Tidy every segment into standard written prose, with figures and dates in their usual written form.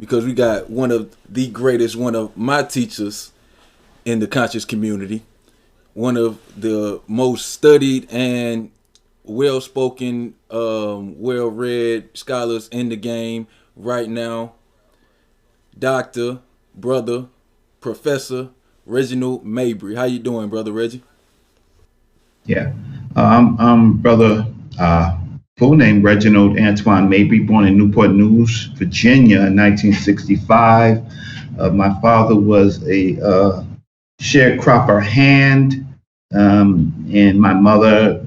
because we got one of the greatest, one of my teachers in the conscious community, one of the most studied and well-spoken, well-read scholars in the game right now, Doctor, brother, Professor Reginald Mabry. How you doing, brother Reggie? Yeah. I'm brother, full name Reginald Antoine Mabry, born in Newport News, Virginia in 1965. My father was a sharecropper hand, and my mother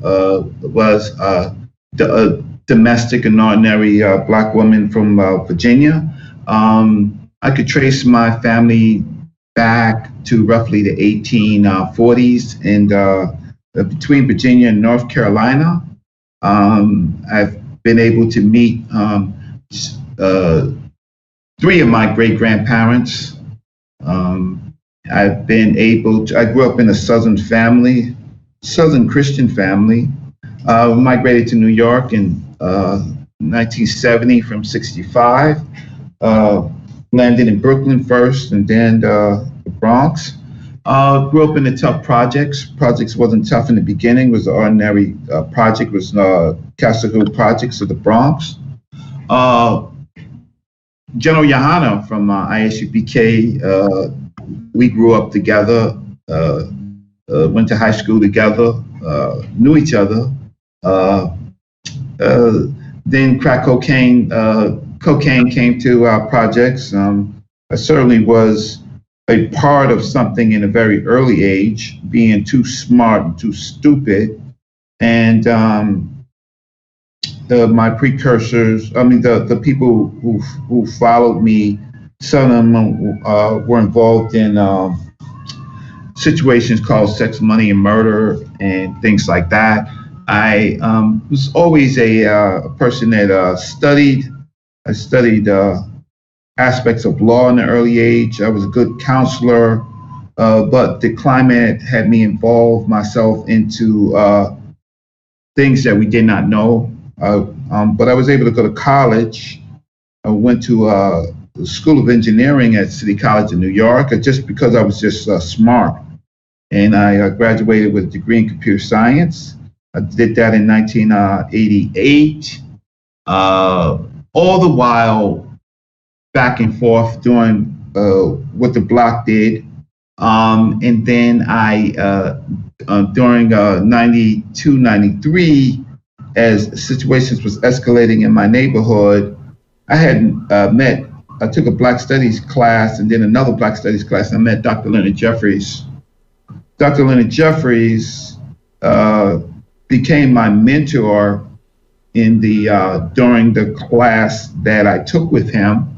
was a domestic and ordinary black woman from Virginia. I could trace my family back to roughly the 1840s, and between Virginia and North Carolina. I've been able to meet three of my great grandparents. I've been able to, I grew up in a Southern family, Southern Christian family. Migrated to New York in 1970 from 65. Landed in Brooklyn first and then the Bronx. Grew up in the tough projects. Projects wasn't tough in the beginning. It was an ordinary project. It was Castle Hill Projects of the Bronx. General Yohana from ISUPK, we grew up together, went to high school together, knew each other. Then crack cocaine came to our projects. I certainly was a part of something in a very early age, being too smart and too stupid. And my precursors, the people who followed me, some of them were involved in situations called sex, money, and murder, and things like that. I was always a person that studied. I studied aspects of law in an early age. I was a good counselor, but the climate had me involve myself into things that we did not know. But I was able to go to college. I went to the School of Engineering at City College in New York, just because I was just smart. And I graduated with a degree in computer science. I did that in 1988. All the while back and forth doing what the block did. And then I, during 92, 93, as situations was escalating in my neighborhood, I had I took a Black Studies class and then another Black Studies class, and I met Dr. Leonard Jeffries. Dr. Leonard Jeffries became my mentor in the during the class that I took with him.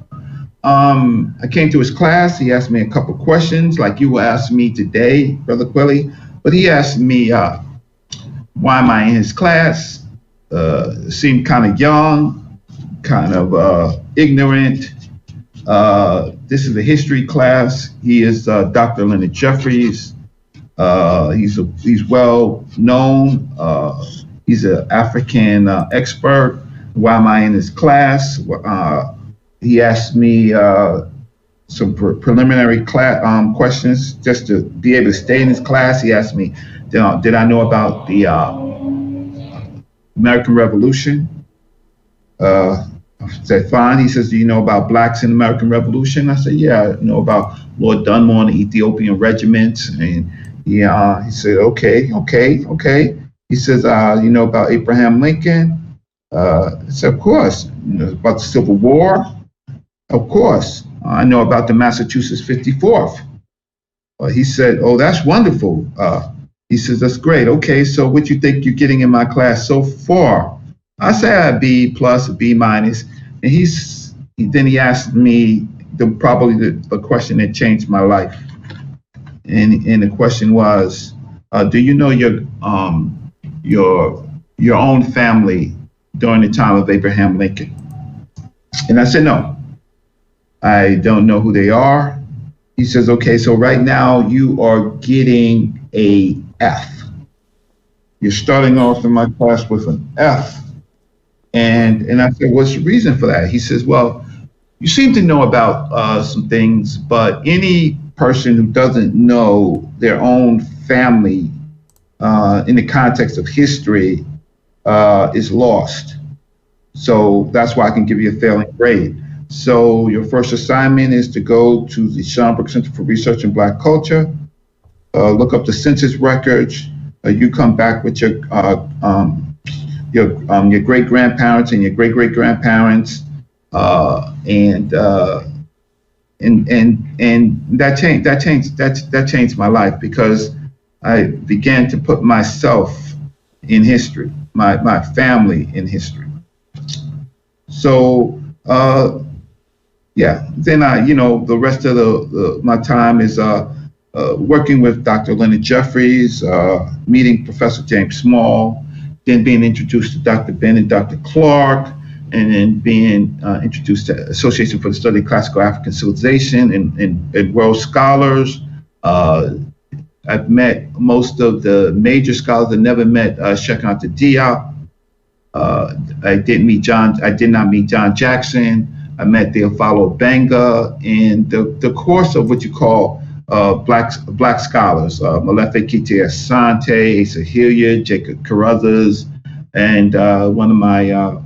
I came to his class. He asked me a couple questions, like you will ask me today, Brother Kweli. But he asked me, why am I in his class? Seemed kind of young, kind of ignorant. This is a history class. He is Dr. Leonard Jeffries. He's well known. He's an African expert. Why am I in his class? He asked me some preliminary questions just to be able to stay in his class. He asked me, did I know about the American Revolution? I said, fine. He says, do you know about blacks in the American Revolution? I said, yeah, I know about Lord Dunmore and the Ethiopian regiments. And he said, okay. He says, you know about Abraham Lincoln? I said, of course. You know about the Civil War? Of course. I know about the Massachusetts 54th. He said, oh, that's wonderful. He says, that's great. Okay, so what you think you're getting in my class so far? I said a B plus, a B minus. And then he asked me probably the question that changed my life. And the question was, do you know your own family during the time of Abraham Lincoln? And I said, no, I don't know who they are. He says, okay, so right now you are getting a F. You're starting off in my class with an F. And I said, what's the reason for that? He says, well, You seem to know about some things, but any person who doesn't know their own family in the context of history is lost. So that's why I can give you a failing grade. So your first assignment is to go to the Schomburg Center for Research in Black Culture, look up the census records. You come back with your great grandparents and your great great grandparents, and that changed my life because I began to put myself in history, my family in history. So yeah, then the rest of my time is working with Dr. Leonard Jeffries, meeting Professor James Small, then being introduced to Dr. Ben and Dr. Clark, and then being introduced to Association for the Study of Classical African Civilization and world scholars. I've met most of the major scholars. I never met Cheikh Anta Diop. I did not meet John Jackson. I met Theophilo Benga in the course of what you call black scholars, Molefe Kete Asante, Asa Hilliard, Jacob Carruthers, and one of my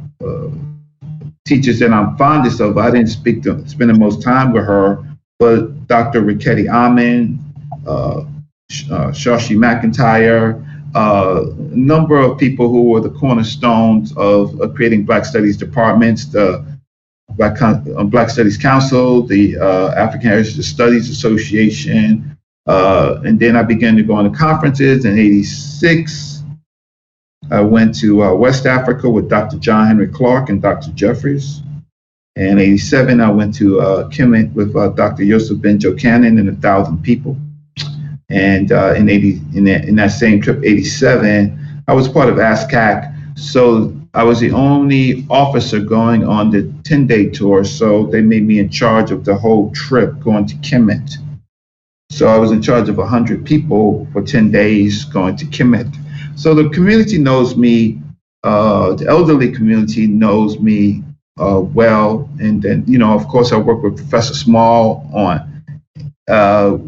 teachers that I'm fondest of. I didn't spend the most time with her, but Dr. Riketti Amen, Shashi McIntyre, a number of people who were the cornerstones of creating Black Studies departments, the Black Studies Council, the African Heritage Studies Association, and then I began to go on to conferences. In '86, I went to West Africa with Dr. John Henry Clark and Dr. Jeffries. In '87, I went to Kemet with Dr. Yosef Benjo Cannon and 1,000 people. And in that same trip, '87, I was part of ASCAC. So I was the only officer going on the 10-day tour. So they made me in charge of the whole trip going to Kemet. So I was in charge of 100 people for 10 days going to Kemet. So the community knows me, the elderly community knows me well. And then, of course, I work with Professor Small on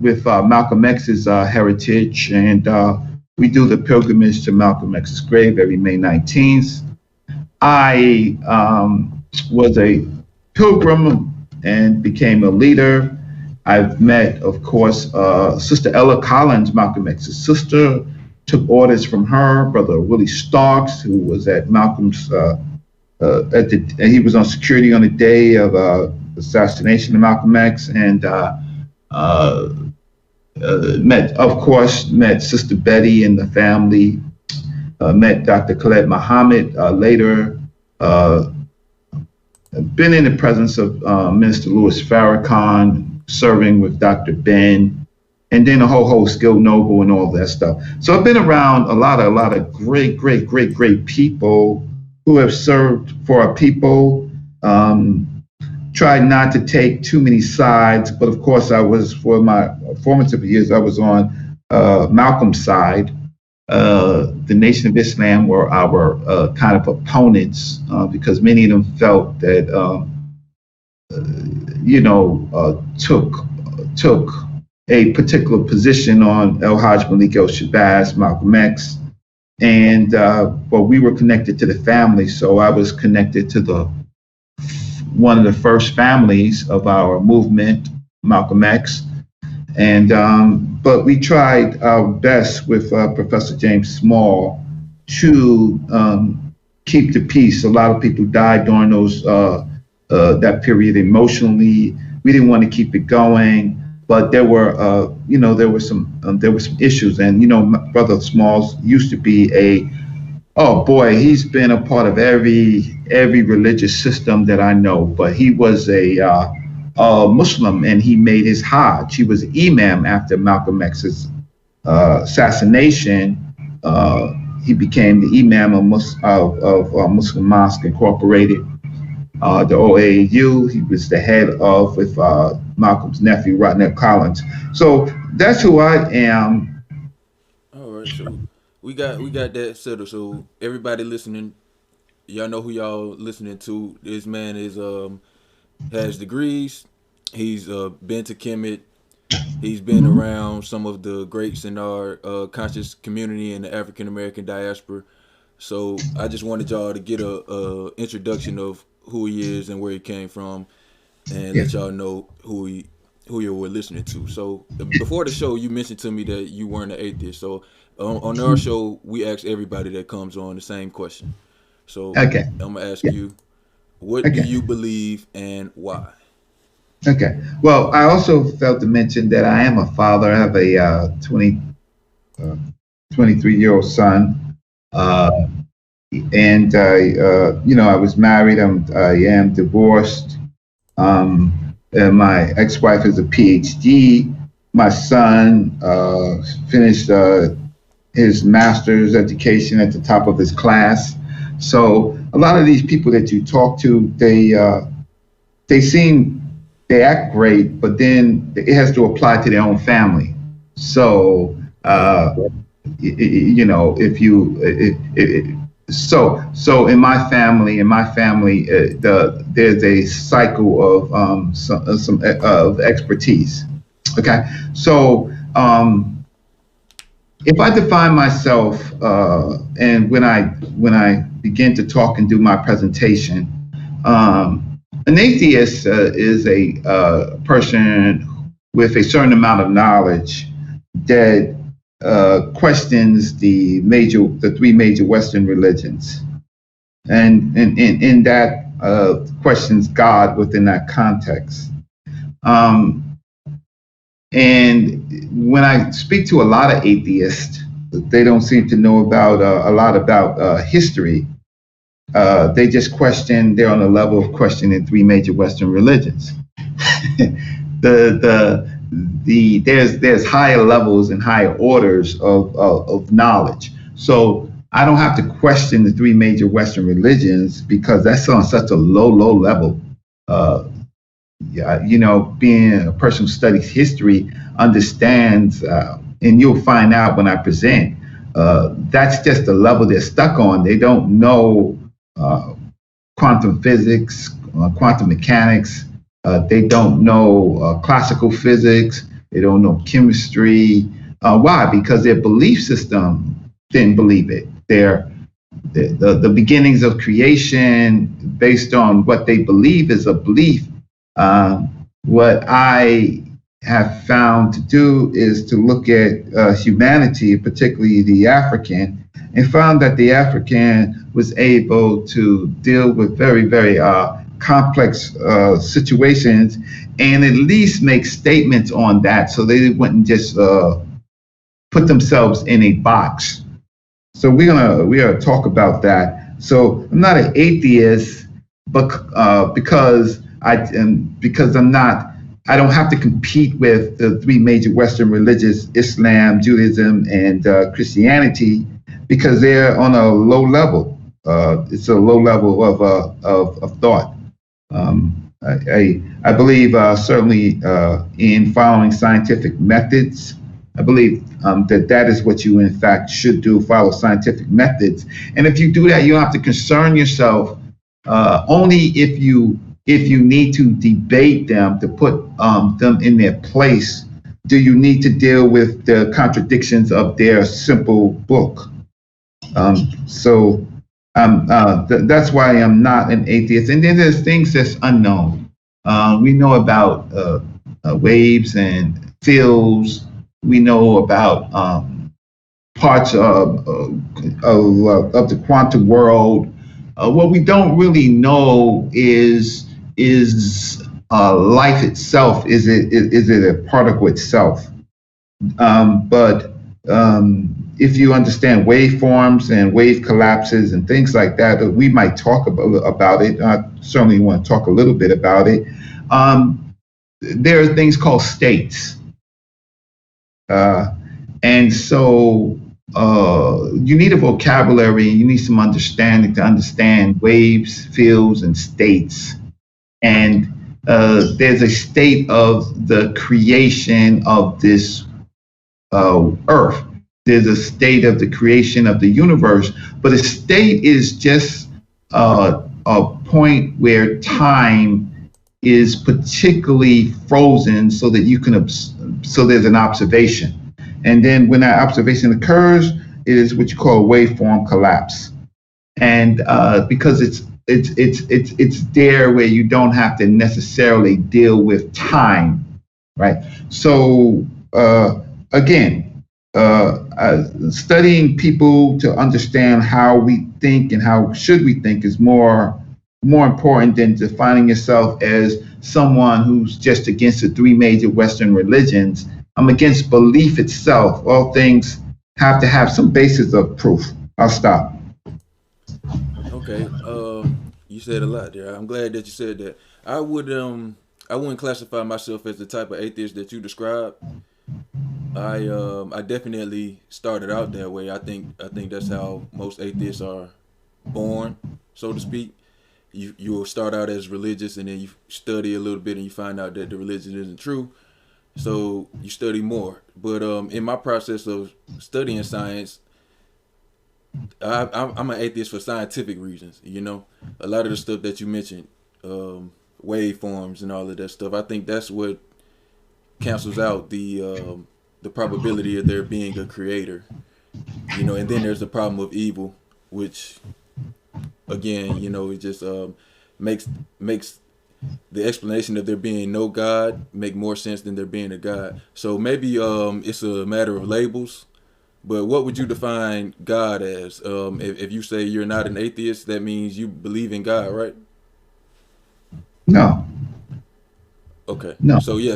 with Malcolm X's heritage, and we do the pilgrimage to Malcolm X's grave every May 19th. I was a pilgrim and became a leader. I've met, of course, Sister Ella Collins, Malcolm X's sister, took orders from her, Brother Willie Starks, who was at Malcolm's, he was on security on the day of assassination of Malcolm X, and met Sister Betty and the family, met Dr. Khaled Muhammad later, been in the presence of Minister Louis Farrakhan, serving with Dr. Ben, and then a whole host, Gil Noble and all that stuff. So I've been around a lot of great people who have served for our people. Tried not to take too many sides, but of course I was, for my formative years, I was on Malcolm's side. The Nation of Islam were our kind of opponents because many of them felt that, took a particular position on El Hajj Malik El Shabazz, Malcolm X, and but we were connected to the family, so I was connected to one of the first families of our movement, Malcolm X, and but we tried our best with Professor James Small to keep the peace. A lot of people died during that period emotionally. We didn't want to keep it going, but there were some issues, and Brother Smalls used to be oh boy, he's been a part of every religious system that I know, but he was a Muslim, and he made his Hajj. He was imam after Malcolm X's assassination. He became the imam of Muslim Mosque Incorporated, the OAU. He was the head of, with Malcolm's nephew, Rodney Collins. So that's who I am. All right, so we got that settled. So everybody listening, y'all know who y'all listening to. This man is has degrees. He's been to Kemet. He's been Hmm. around some of the greats in our conscious community and the African American diaspora. So I just wanted y'all to get a introduction of who he is and where he came from, and Yeah. let y'all know who you were listening to. So before the show, you mentioned to me that you weren't an atheist. So on our show, we ask everybody that comes on the same question. So Okay. I'm gonna ask Yeah. you, what do Okay. you believe and why? Okay. Well, I also felt to mention that I am a father. I have a 23-year-old son. Uh, and I was married. I am divorced. And my ex-wife is a PhD. My son finished his master's education at the top of his class. So a lot of these people that you talk to, they seem they act great, but then it has to apply to their own family. So Right. if you so in my family, there's a cycle of some of expertise. Okay, so if I define myself, and when I begin to talk and do my presentation, an atheist is a person with a certain amount of knowledge that questions the three major Western religions, and in that questions God within that context. Um, and when I speak to a lot of atheists, they don't seem to know about a lot about history. They just question. They're on the level of questioning three major Western religions. the there's higher levels and higher orders of knowledge. So I don't have to question the three major Western religions because that's on such a low level. Uh, yeah, being a person who studies history understands, and you'll find out when I present. That's just the level they're stuck on. They don't know uh, quantum physics, quantum mechanics. They don't know classical physics. They don't know chemistry. Why? Because their belief system didn't believe it. The beginnings of creation, based on what they believe, is a belief. What I have found to do is to look at humanity, particularly the African, and found that the African was able to deal with very, very complex situations and at least make statements on that so they wouldn't just put themselves in a box. So we're gonna talk about that. So I'm not an atheist, but because I'm not, I don't have to compete with the three major Western religions: Islam, Judaism, and Christianity, because they're on a low level. It's a low level of thought. I believe certainly in following scientific methods. I believe that is what you in fact should do: follow scientific methods. And if you do that, you don't have to concern yourself. Only if you need to debate them to put them in their place, do you need to deal with the contradictions of their simple book. That's why I'm not an atheist. And then there's things that's unknown. We know about waves and fields. We know about parts of the quantum world. What we don't really know is life itself. Is it a particle itself? But if you understand waveforms and wave collapses and things like that, we might talk about it. I certainly want to talk a little bit about it. There are things called states. Uh, and so you need a vocabulary, you need some understanding to understand waves, fields, and states. And there's a state of the creation of this earth. There's a state of the creation of the universe, but a state is just a point where time is particularly frozen so that you can so there's an observation, and then when that observation occurs, it is what you call a waveform collapse, and because it's there where you don't have to necessarily deal with time, right? So again, studying people to understand how we think and how should we think is more important than defining yourself as someone who's just against the three major Western religions. I'm against belief itself. All things have to have some basis of proof. I'll stop. Okay. You said a lot there. I'm glad that you said that. I wouldn't classify myself as the type of atheist that you described. I definitely started out that way. I think that's how most atheists are born, so to speak. You'll start out as religious, and then you study a little bit and you find out that the religion isn't true, so you study more. But in my process of studying science, I'm an atheist for scientific reasons. A lot of the stuff that you mentioned, waveforms and all of that stuff, I think that's what cancels out the probability of there being a creator. And then there's the problem of evil, which again, it just makes the explanation of there being no God make more sense than there being a God. So maybe it's a matter of labels. But what would you define God as? If you say you're not an atheist, that means you believe in God, right? No, Okay. no. So yeah.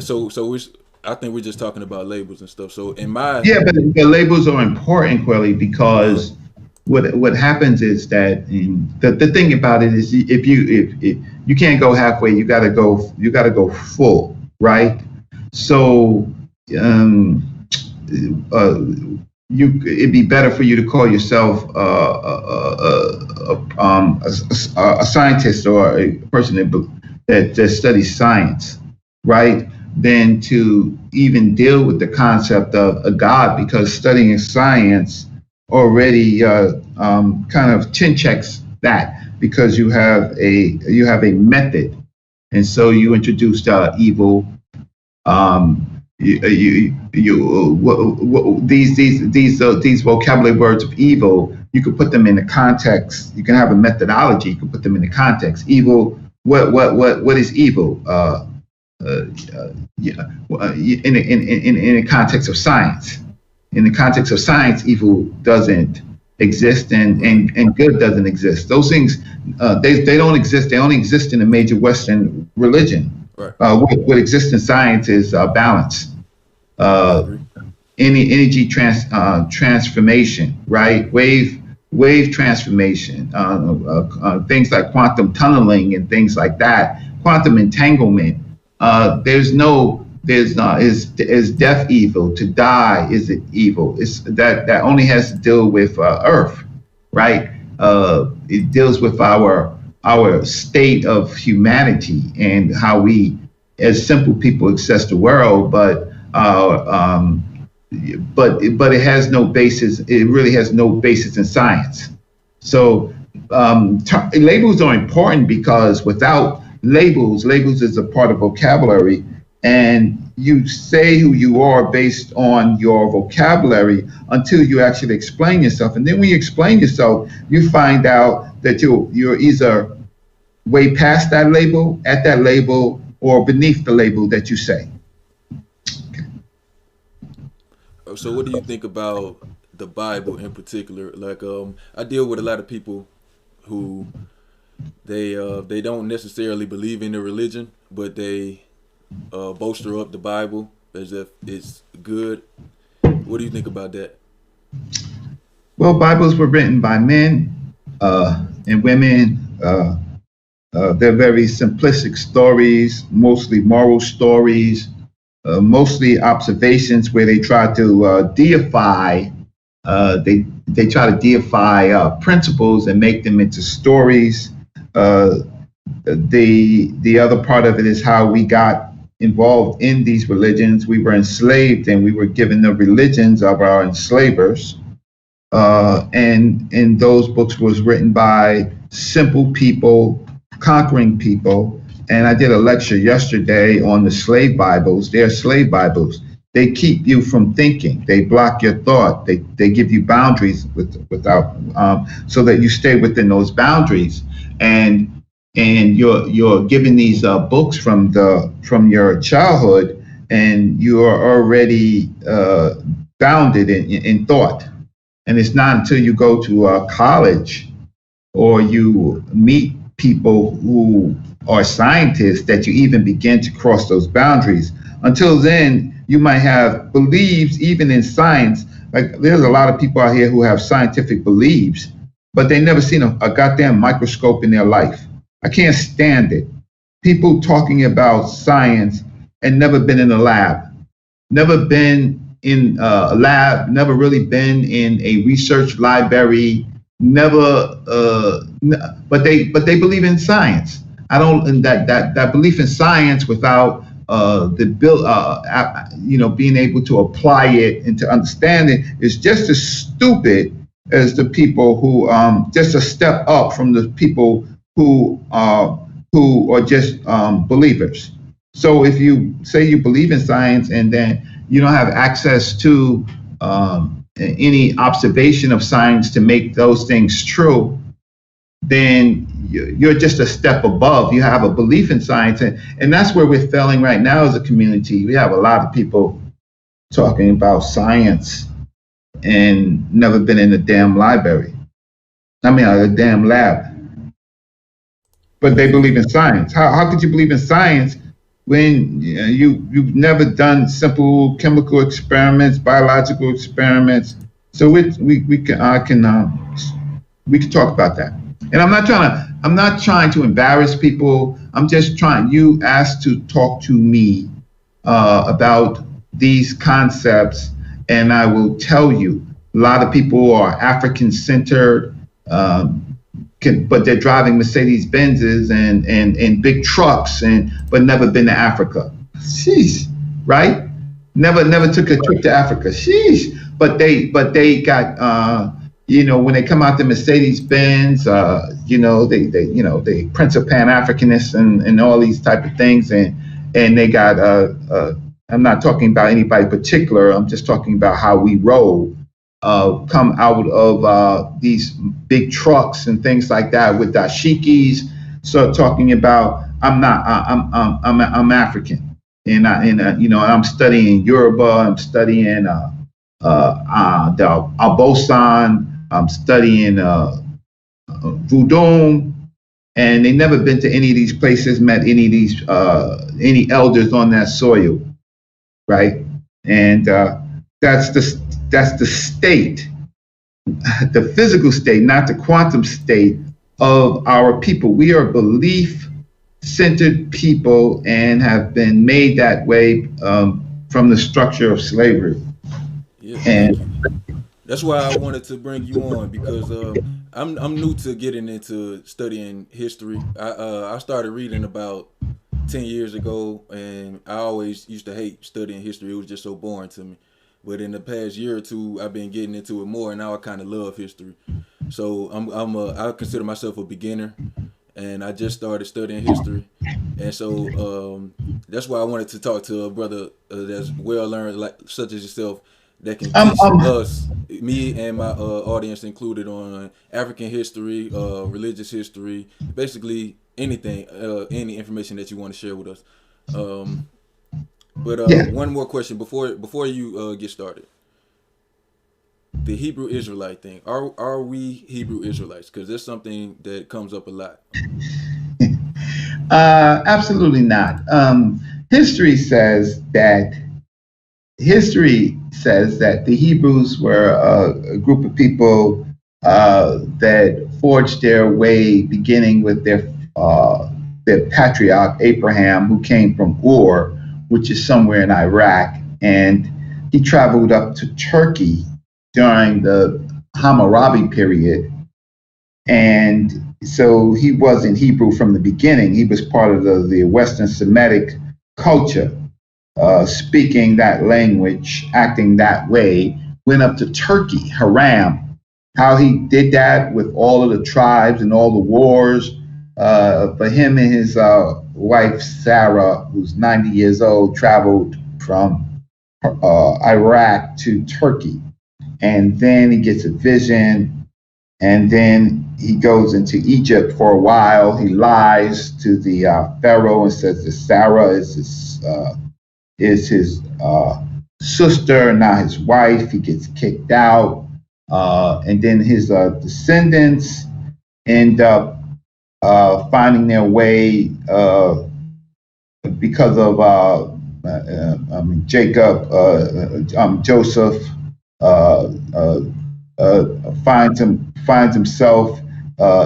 I think we're just talking about labels and stuff. So in my Yeah, but the labels are important, Kweli, because what happens is that the thing about it is if you can't go halfway, you got to go full, right? So it'd be better for you to call yourself a scientist or a person that studies science, right? Than to even deal with the concept of a God, because studying science already kind of chin checks that, because you have a method, and so you introduced evil. These vocabulary words of evil, you could put them in the context. You can have a methodology. You can put them in the context. Evil. What is evil? In the context of science. In the context of science, evil doesn't exist, and good doesn't exist. Those things, they don't exist. They only exist in a major Western religion. right. What exists in science is balance, energy transformation, right? Wave transformation, things like quantum tunneling and things like that, quantum entanglement. Is death evil? To die, is it evil? It's that only has to deal with Earth, right? It deals with our state of humanity and how we, as simple people, access the world. But it has no basis. It really has no basis in science. So labels are important, because without labels is a part of vocabulary, and you say who you are based on your vocabulary until you actually explain yourself. And then when you explain yourself, you find out that you're either way past that label, at that label, or beneath the label that you say. So what do you think about the Bible in particular? Like, I deal with a lot of people who they don't necessarily believe in their religion, but they bolster up the Bible as if it's good. What do you think about that? Well, Bibles were written by men and women. They're very simplistic stories, mostly moral stories, mostly observations where they try to deify. They try to deify principles and make them into stories. The other part of it is how we got involved in these religions. We were enslaved, and we were given the religions of our enslavers. And those books was written by simple people, conquering people, and I did a lecture yesterday on the slave Bibles. They're slave Bibles. They keep you from thinking. They block your thought. They give you boundaries without so that you stay within those boundaries. And you're given these books from your childhood, and you are already bounded in thought. And it's not until you go to college or you meet people who are scientists that you even begin to cross those boundaries. Until then, you might have beliefs even in science. Like there's a lot of people out here who have scientific beliefs, but they never seen a goddamn microscope in their life. I can't stand it. People talking about science and never been in a lab, never been in a lab, never really been in a research library, never, but they believe in science. I don't, and that belief in science without being able to apply it and to understand it is just as stupid as the people who just a step up from the people who are just believers. So if you say you believe in science and then you don't have access to any observation of science to make those things true, then you're just a step above. You have a belief in science, and that's where we're failing right now as a community. We have a lot of people talking about science and never been in a damn library. I mean, a damn lab. But they believe in science. How could you believe in science when you've never done simple chemical experiments, biological experiments? So we can talk about that. And I'm not trying to embarrass people. I'm just trying. You asked to talk to me about these concepts, and I will tell you, a lot of people are African-centered, but they're driving Mercedes Benzes and big trucks, but never been to Africa. Sheesh, right? Never took a trip to Africa. Sheesh. But they got when they come out the Mercedes Benz, they Prince of Pan-Africanists and all these type of things, and they got I'm not talking about anybody particular. I'm just talking about how we roll. Come out of these big trucks and things like that with dashikis. So talking about I'm African, and I'm studying Yoruba. I'm studying the Albosan. I'm studying Voodoo, and they never been to any of these places, met any of these any elders on that soil, right? And that's the state, the physical state, not the quantum state of our people. We are belief-centered people and have been made that way from the structure of slavery. Yeah, and that's why I wanted to bring you on, because I'm new to getting into studying history. I started reading about 10 years ago, and I always used to hate studying history. It was just so boring to me. But in the past year or two, I've been getting into it more, and now I kind of love history. So I consider myself a beginner, and I just started studying history, and so that's why I wanted to talk to a brother that's well learned, like such as yourself, that can teach us, me and my audience included, on African history, religious history, basically anything, any information that you want to share with us. But one more question before you get started. The Hebrew Israelite thing. Are we Hebrew Israelites? Because that's something that comes up a lot. Absolutely not. History says that the Hebrews were a group of people that forged their way, beginning with their patriarch Abraham, who came from Ur, which is somewhere in Iraq, and he traveled up to Turkey during the Hammurabi period, and so he wasn't Hebrew from the beginning. He was part of the Western Semitic culture, speaking that language, acting that way. Went up to Turkey, Haram. How he did that with all of the tribes and all the wars, for him and his wife Sarah, who's 90 years old, traveled from Iraq to Turkey, and then he gets a vision, and then he goes into Egypt for a while. He lies to the Pharaoh and says that Sarah is his sister, not his wife. He gets kicked out, and then his descendants end up finding their way because of Jacob, Joseph finds himself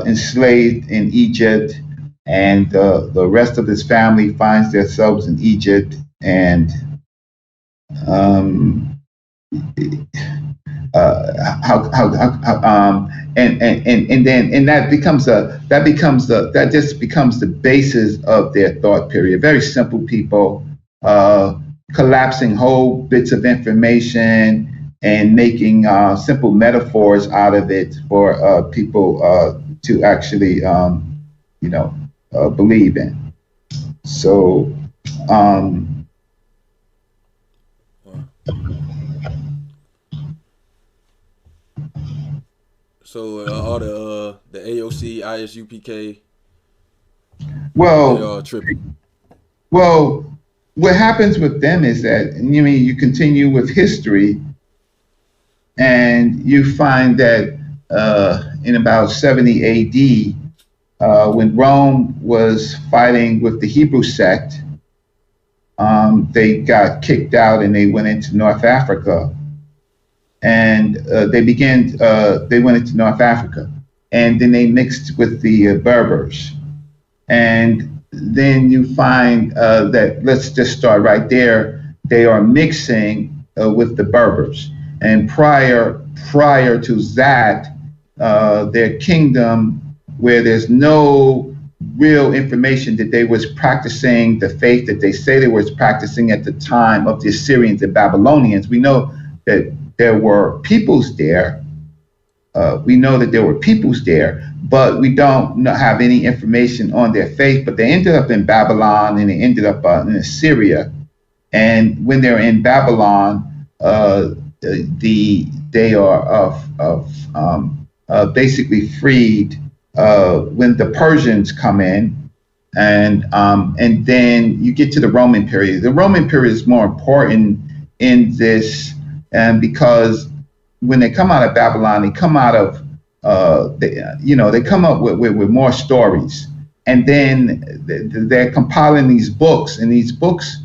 enslaved in Egypt, and the rest of his family finds themselves in Egypt, and that just becomes the basis of their thought period. Very simple people, collapsing whole bits of information and making simple metaphors out of it for people to actually believe in. So all the AOC, ISUPK, well, they all tripping. Well, what happens with them is that you continue with history, and you find that in about 70 AD, when Rome was fighting with the Hebrew sect, they got kicked out and they went into North Africa. And they went into North Africa, and then they mixed with the Berbers. And then you find that, let's just start right there, they are mixing with the Berbers. And prior to that, their kingdom, where there's no real information that they was practicing the faith that they say they was practicing at the time of the Assyrians and Babylonians. We know that there were peoples there. But we don't have any information on their faith. But they ended up in Babylon, and they ended up in Assyria. And when they're in Babylon, they are basically freed when the Persians come in. And then you get to the Roman period. The Roman period is more important in this. And because when they come out of Babylon, they come out of, they come up with more stories. And then they're compiling these books, and these books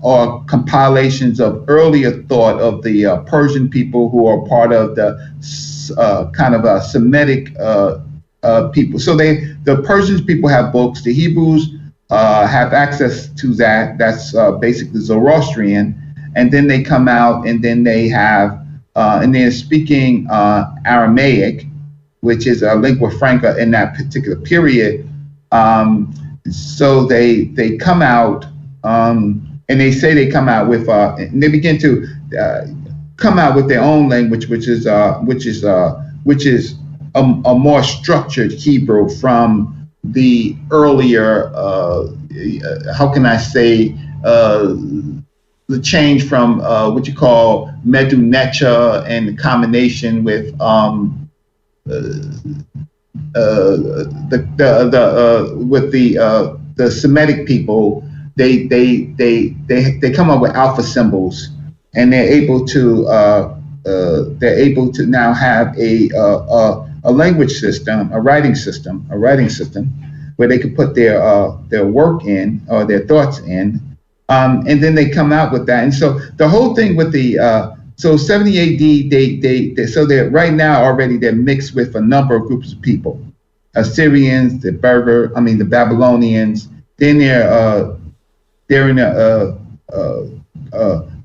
are compilations of earlier thought of the Persian people who are part of the kind of Semitic people. So the Persians people have books, the Hebrews have access to that. That's basically Zoroastrian. And then they come out, and then they have, and they're speaking Aramaic, which is a lingua franca in that particular period. So they come out, and they say they come out with, and they begin to come out with their own language, which is a more structured Hebrew from the earlier, how can I say, the change from what you call N.E.W and the combination with the Semitic people. They come up with alpha symbols, and they're able to now have a language system, a writing system, where they can put their work in, or their thoughts in. And then they come out with that. And so the whole thing with so 70 AD, so they're right now already, they're mixed with a number of groups of people. Assyrians, the Babylonians. Then they're in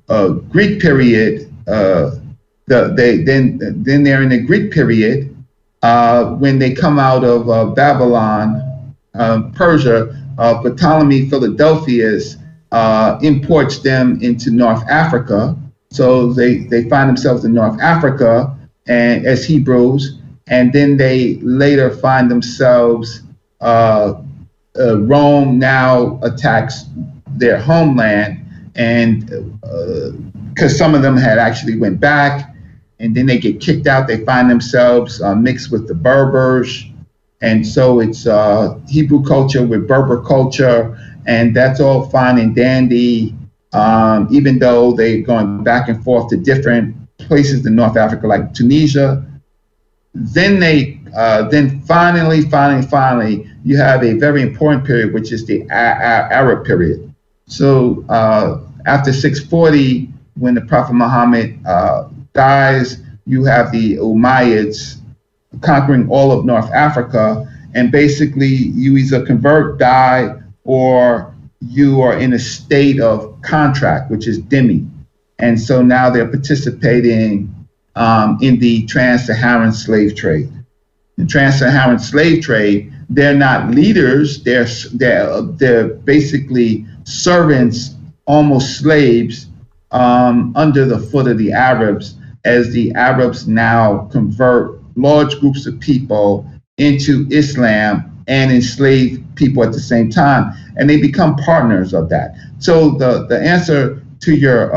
a Greek period. Then they're in the Greek period when they come out of Babylon, Persia. Ptolemy Philadelphus imports them into North Africa. So they find themselves in North Africa and as Hebrews, and then they later find themselves Rome now attacks their homeland, and because some of them had actually went back, and then they get kicked out. They find themselves mixed with the Berbers, and so it's Hebrew culture with Berber culture, and that's all fine and dandy. Even though they're going back and forth to different places in North Africa, like Tunisia, then finally, you have a very important period, which is the Arab period. So after 640, when the Prophet Muhammad dies, you have the Umayyads conquering all of North Africa, and basically you either convert, die, or you are in a state of contract, which is dhimmi. And so now they're participating in the trans-Saharan slave trade. The trans-Saharan slave trade, they're not leaders, they're basically servants, almost slaves, under the foot of the Arabs, as the Arabs now convert large groups of people into Islam and enslave people at the same time, and they become partners of that. So the answer to your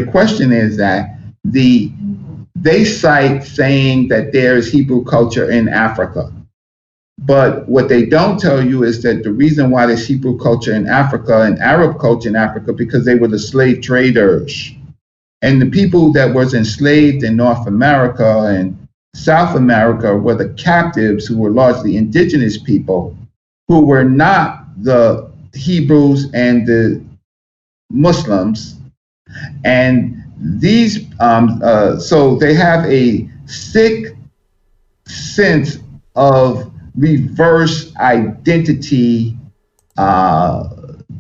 question is that they cite saying that there is Hebrew culture in Africa. But what they don't tell you is that the reason why there's Hebrew culture in Africa and Arab culture in Africa, because they were the slave traders. And the people that was enslaved in North America and South America were the captives, who were largely indigenous people, who were not the Hebrews and the Muslims. And these, so they have a sick sense of reverse identity,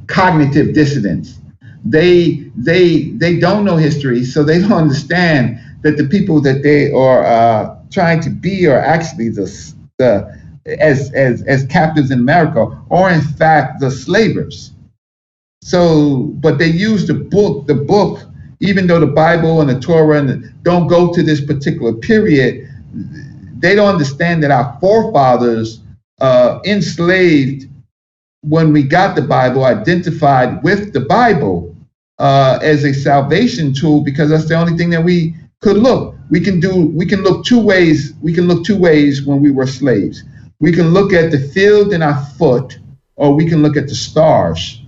cognitive dissonance. They don't know history, so they don't understand that the people that they are trying to be are actually as captives in America, or in fact the slavers. So, but they use the book, even though the Bible and the Torah don't go to this particular period, they don't understand that our forefathers enslaved, when we got the Bible, identified with the Bible as a salvation tool, because that's the only thing that we could look. We can look two ways. We can look two ways when we were slaves. We can look at the field in our foot, or we can look at the stars,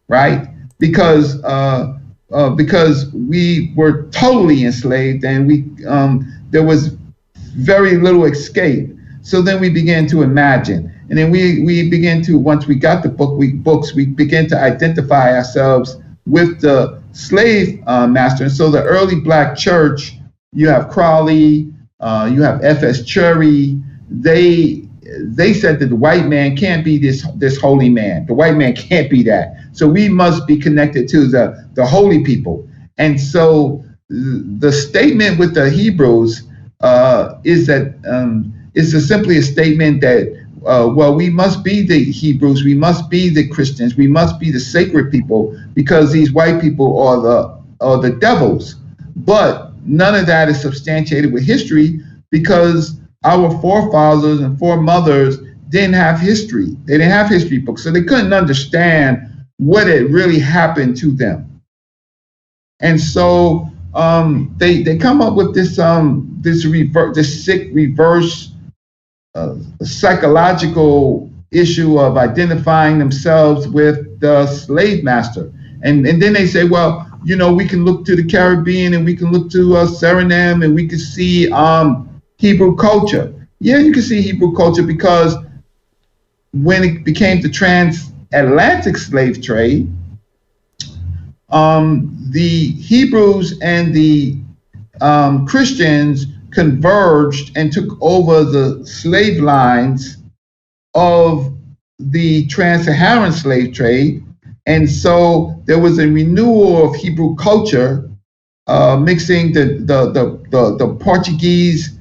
right? Because we were totally enslaved, and there was very little escape. So then we began to imagine, and then we began to, once we got the books, we began to identify ourselves with the slave master. And so the early black church, you have Kweli, you have F.S. Chury, they said that the white man can't be this holy man. The white man can't be that. So we must be connected to the holy people. And so the statement with the Hebrews is that it's simply a statement that well, we must be the Hebrews, we must be the Christians, we must be the sacred people, because these white people are the devils. But none of that is substantiated with history, because our forefathers and foremothers didn't have history. They didn't have history books, so they couldn't understand what had really happened to them. And so they come up with this sick reverse psychological issue of identifying themselves with the slave master. And then they say, well, you know, we can look to the Caribbean, and we can look to Suriname, and we can see Hebrew culture. Yeah, you can see Hebrew culture, because when it became the transatlantic slave trade, the Hebrews and the Christians converged and took over the slave lines of the trans-Saharan slave trade. And so there was a renewal of Hebrew culture, mixing the Portuguese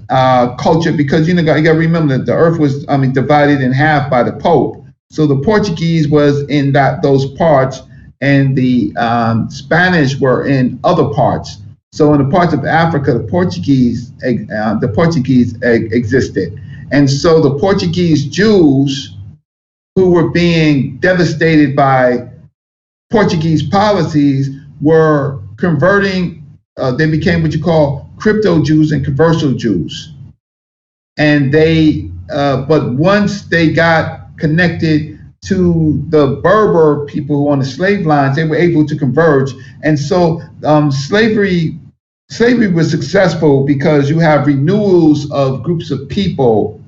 culture, because you got to remember that the earth was divided in half by the Pope. So the Portuguese was in those parts, and the Spanish were in other parts. So in the parts of Africa, the Portuguese existed, And so the Portuguese Jews who were being devastated by Portuguese policies were converting, they became what you call crypto Jews and converso Jews. And they, but once they got connected to the Berber people who on the slave lines, they were able to converge. And so slavery was successful because you have renewals of groups of people.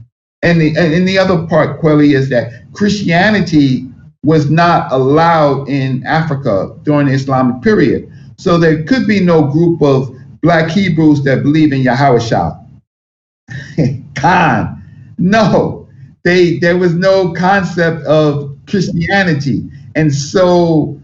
And the other part, Kweli, is that Christianity was not allowed in Africa during the Islamic period. So there could be no group of Black Hebrews that believe in Yahweh. Khan. No, there was no concept of Christianity. And so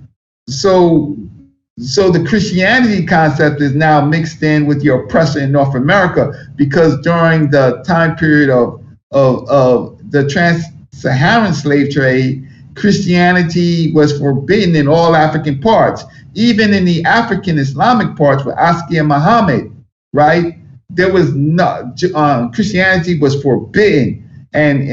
the Christianity concept is now mixed in with your oppressor in North America, because during the time period of the trans-Saharan slave trade, Christianity was forbidden in all African parts, even in the African Islamic parts with Askia Muhammad, right? There was not, Christianity was forbidden. And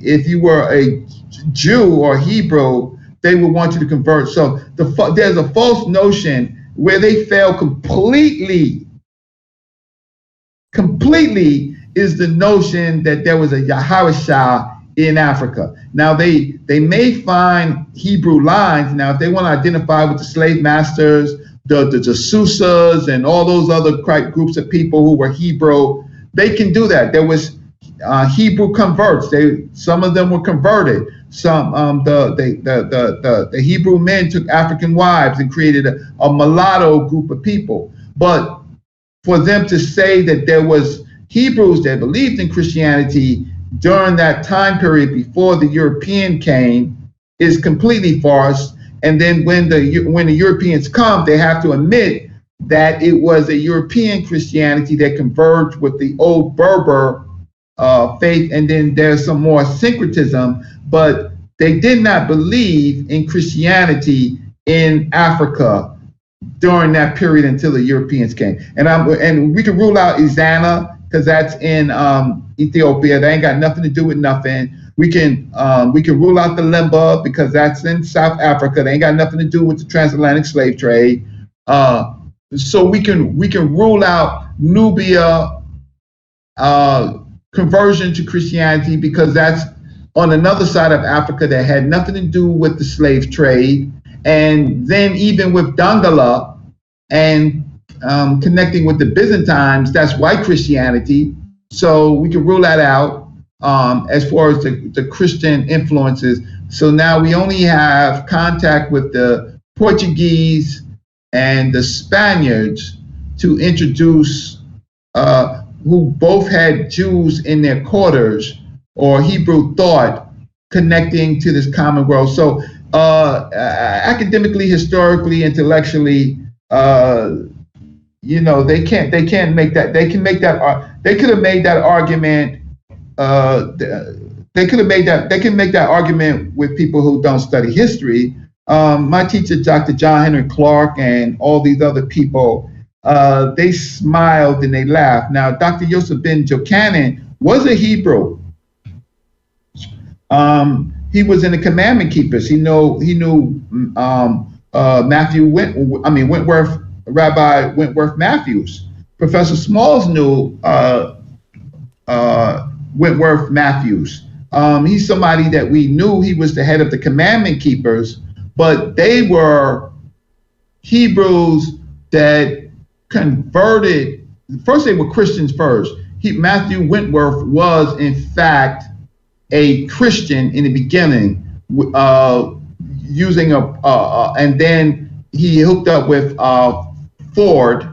if you were a Jew or Hebrew, they would want you to convert. So there's a false notion where they fail completely is the notion that there was a Yahweh in Africa. Now they may find Hebrew lines. Now if they want to identify with the slave masters, the Susas and all those other groups of people who were Hebrew, they can do that. There was Hebrew converts. Some of them were converted. Some the Hebrew men took African wives and created a mulatto group of people. But for them to say that there was Hebrews that believed in Christianity during that time period before the European came is completely false. And then when the Europeans come, they have to admit that it was a European Christianity that converged with the old Berber faith, and then there's some more syncretism, but they did not believe in Christianity in Africa during that period until the Europeans came. And we can rule out Izana because that's in Ethiopia. They ain't got nothing to do with nothing. We can rule out the Limba because that's in South Africa. They ain't got nothing to do with the transatlantic slave trade. So we can rule out Nubia conversion to Christianity because that's on another side of Africa that had nothing to do with the slave trade. And then even with Dangala and connecting with the Byzantines, that's white Christianity. So we can rule that out as far as the Christian influences. So now we only have contact with the Portuguese and the Spaniards to introduce who both had Jews in their quarters or Hebrew thought connecting to this common world. So academically, historically, intellectually, they can't make that. They can make that. They could have made that argument. They could have made that. They can make that argument with people who don't study history. My teacher, Dr. John Henry Clark, and all these other people, they smiled and they laughed. Now, Dr. Yosef Ben Jochanan was a Hebrew. He was in the Commandment Keepers. He knew Wentworth, Rabbi Wentworth Matthews. Professor Smalls knew Wentworth Matthews. He's somebody that we knew. He was the head of the Commandment Keepers, but they were Hebrews that converted. First, they were Christians first. Matthew Wentworth was, in fact, a Christian in the beginning, using and then he hooked up with Ford,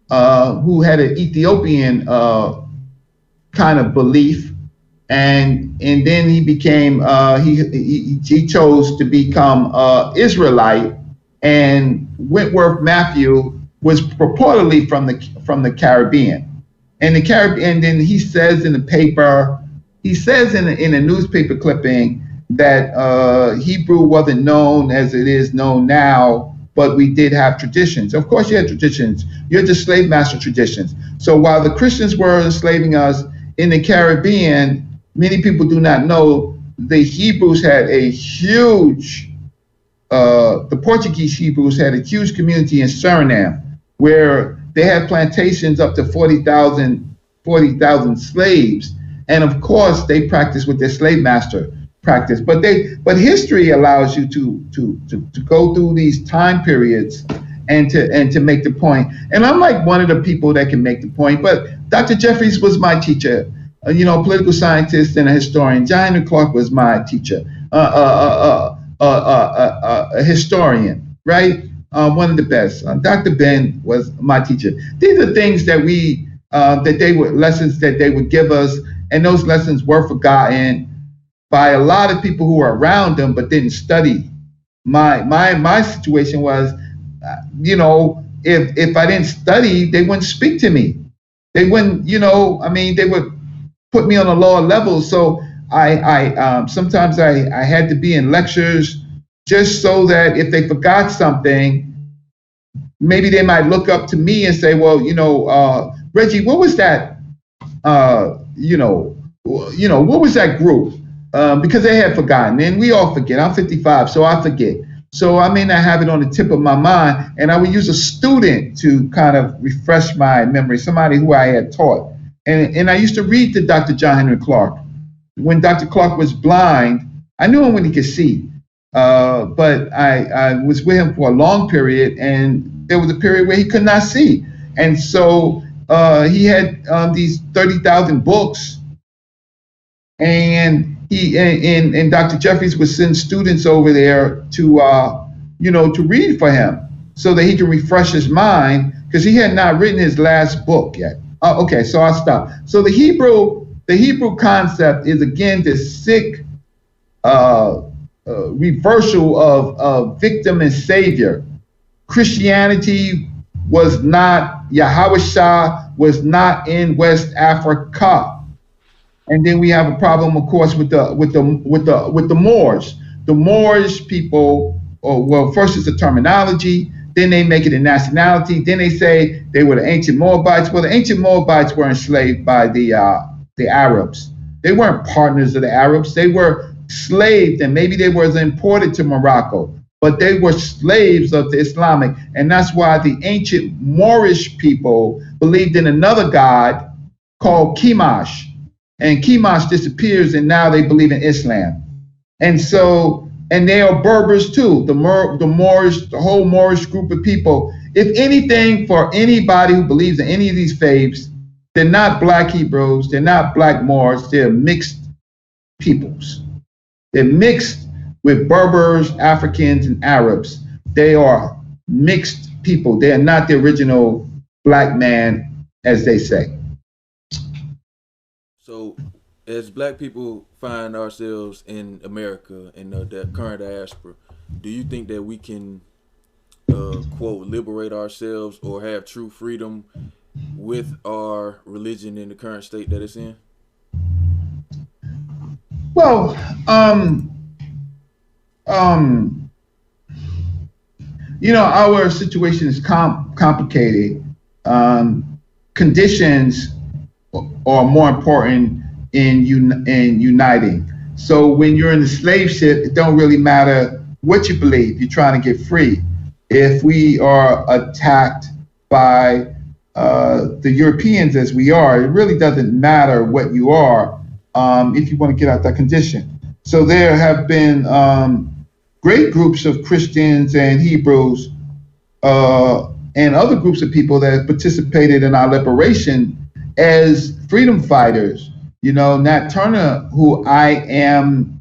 who had an Ethiopian kind of belief, and then he became he chose to become Israelite. And Wentworth Matthew was purportedly from the Caribbean, and then he says in the paper. He says in a newspaper clipping that Hebrew wasn't known as it is known now, but we did have traditions. Of course you had traditions. You had the slave master traditions. So while the Christians were enslaving us in the Caribbean, many people do not know the Hebrews had a huge, the Portuguese Hebrews had a huge community in Suriname where they had plantations up to 40,000 slaves. And of course, they practiced what their slave master practiced. But history allows you to go through these time periods and to make the point. And I'm like one of the people that can make the point. But Dr. Jeffries was my teacher, political scientist and a historian. John Henry Clark was my teacher, a historian, right? One of the best. Dr. Ben was my teacher. These are things that lessons that they would give us, and those lessons were forgotten by a lot of people who were around them but didn't study. My situation was, if I didn't study, they wouldn't speak to me. They wouldn't, they would put me on a lower level. So I sometimes I had to be in lectures just so that if they forgot something, maybe they might look up to me and say, well, Reggie, what was that? What was that group? Because they had forgotten, and we all forget. I'm 55, so I forget. So I may not have it on the tip of my mind, and I would use a student to kind of refresh my memory, somebody who I had taught. And I used to read to Dr. John Henry Clark. When Dr. Clark was blind, I knew him when he could see, but I was with him for a long period, and there was a period where he could not see. And so he had these 30,000 books, and and Dr. Jeffries would send students over there to read for him so that he can refresh his mind, because he had not written his last book yet. Okay, so I'll stop. So the Hebrew concept is, again, this sick reversal of victim and savior. Christianity was not, Yahweh was not in West Africa. And then we have a problem, of course, with the Moors. The Moorish people, first it's a terminology, then they make it a nationality, then they say they were the ancient Moabites. Well, the ancient Moabites were enslaved by the Arabs. They weren't partners of the Arabs. They were slaved, and maybe they were imported to Morocco, but they were slaves of the Islamic. And that's why the ancient Moorish people believed in another god called Chemosh. And Chemosh disappears, and now they believe in Islam. And so, and they are Berbers too, the Moorish, the whole Moorish group of people. If anything, for anybody who believes in any of these faiths, they're not black Hebrews, they're not black Moors, they're mixed peoples. They're mixed with Berbers, Africans, and Arabs. They are mixed people. They are not the original black man, as they say. So, as black people find ourselves in America, in the current diaspora, do you think that we can, quote, liberate ourselves or have true freedom with our religion in the current state that it's in? Well, our situation is complicated. Conditions are more important in uniting. So when you're in the slave ship, it don't really matter what you believe. You're trying to get free. If we are attacked by the Europeans as we are, it really doesn't matter what you are if you want to get out that condition. So there have been great groups of Christians and Hebrews and other groups of people that have participated in our liberation as freedom fighters. Nat Turner, who I am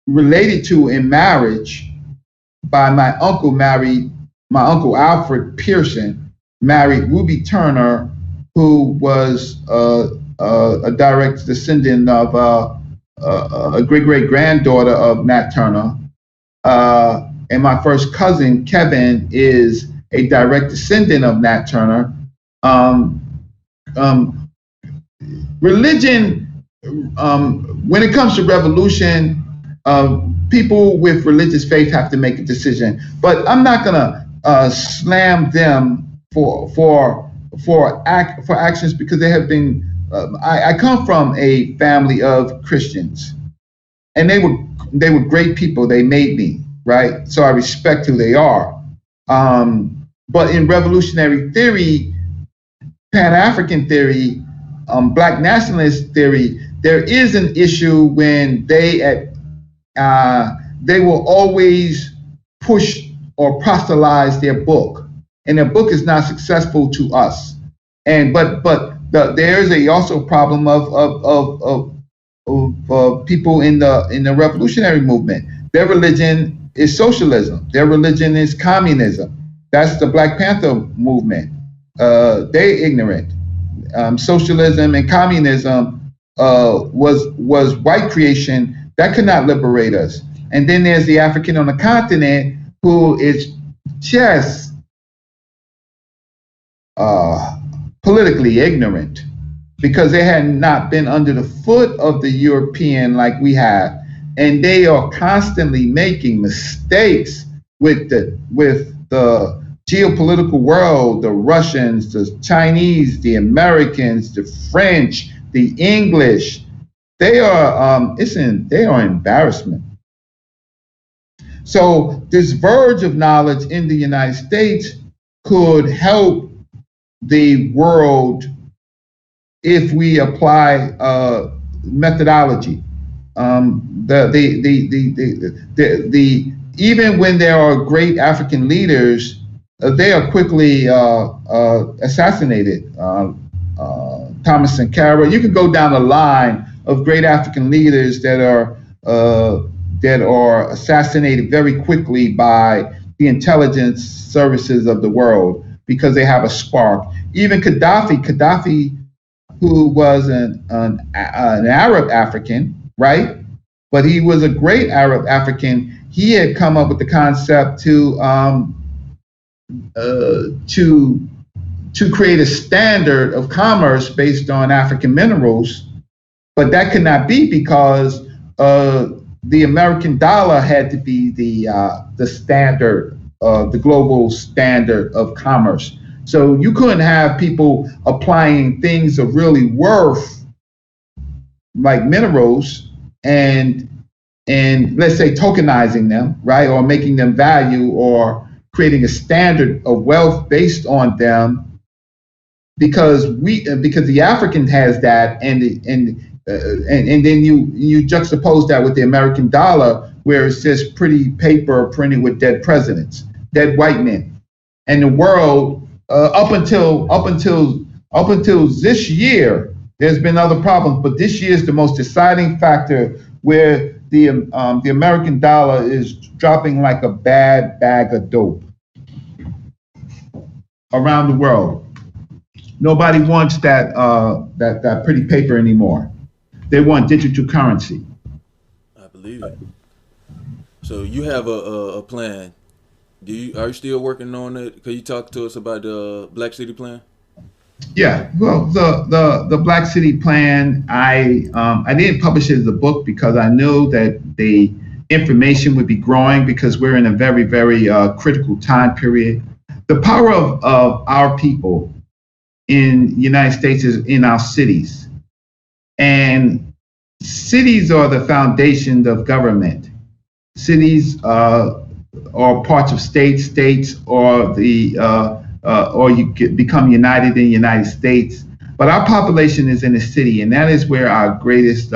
related to in marriage by my uncle, my uncle Alfred Pearson, married Ruby Turner, who was a direct descendant of a great-great-granddaughter of Nat Turner. And my first cousin, Kevin, is a direct descendant of Nat Turner. Religion, when it comes to revolution, people with religious faith have to make a decision. But I'm not gonna slam them for actions, because there have been I come from a family of Christians, and they were great people. They made me, right? So I respect who they are. But in revolutionary theory, Pan-African theory, Black nationalist theory, there is an issue when they will always push or proselytize their book, and their book is not successful to us. And there's also problem of people in the revolutionary movement. Their religion is socialism. Their religion is communism. That's the Black Panther movement. They ignorant. Socialism and communism was white creation that could not liberate us. And then there's the African on the continent who is just politically ignorant, because they had not been under the foot of the European like we have, and they are constantly making mistakes with the geopolitical world, the Russians, the Chinese, the Americans, the French, the English. They are they are embarrassment. So this verge of knowledge in the United States could help the world if we apply methodology. Even when there are great African leaders, they are quickly assassinated. Thomas Sankara. You can go down the line of great African leaders that are assassinated very quickly by the intelligence services of the world because they have a spark. Even Gaddafi, who was an Arab African, right? But he was a great Arab African. He had come up with the concept to create a standard of commerce based on African minerals, but that could not be because the American dollar had to be the standard, the global standard of commerce. So you couldn't have people applying things of really worth, like minerals, and let's say tokenizing them, right, or making them value, or creating a standard of wealth based on them, because the African has that, and then you juxtapose that with the American dollar, where it's just pretty paper printed with dead presidents, dead white men, and the world up until this year, there's been other problems, but this year is the most deciding factor, where the American dollar is dropping like a bad bag of dope around the world. Nobody wants that pretty paper anymore. They want digital currency. I believe it. So you have a plan. Are you still working on it? Can you talk to us about the Black City Plan? Yeah, well, the Black City Plan, I didn't publish it as a book because I knew that the information would be growing, because we're in a very, very critical time period. The power of our people in the United States is in our cities. And cities are the foundation of government. Cities are parts of states, or you become united in the United States. But our population is in the city, and that is where our greatest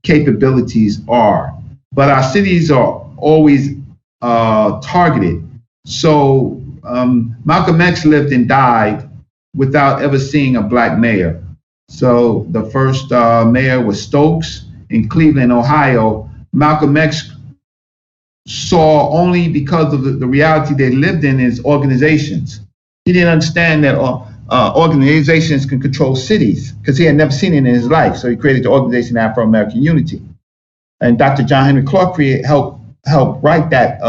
capabilities are. But our cities are always targeted. So Malcolm X lived and died without ever seeing a black mayor. So the first mayor was Stokes in Cleveland, Ohio. Malcolm X saw, only because of the reality they lived in, is organizations. He didn't understand that organizations can control cities, because he had never seen it in his life. So he created the Organization Afro-American Unity. And Dr. John Henry Clark helped write that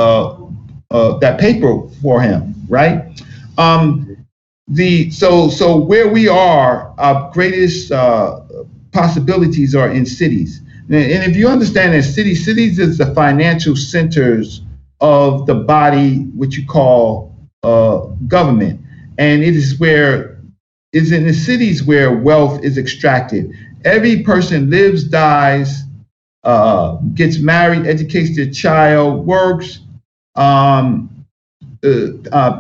paper for him, right? So where we are, our greatest possibilities are in cities. And if you understand that cities is the financial centers of the body, which you call government. And it is where is in the cities where wealth is extracted. Every person lives, dies, gets married, educates their child, works,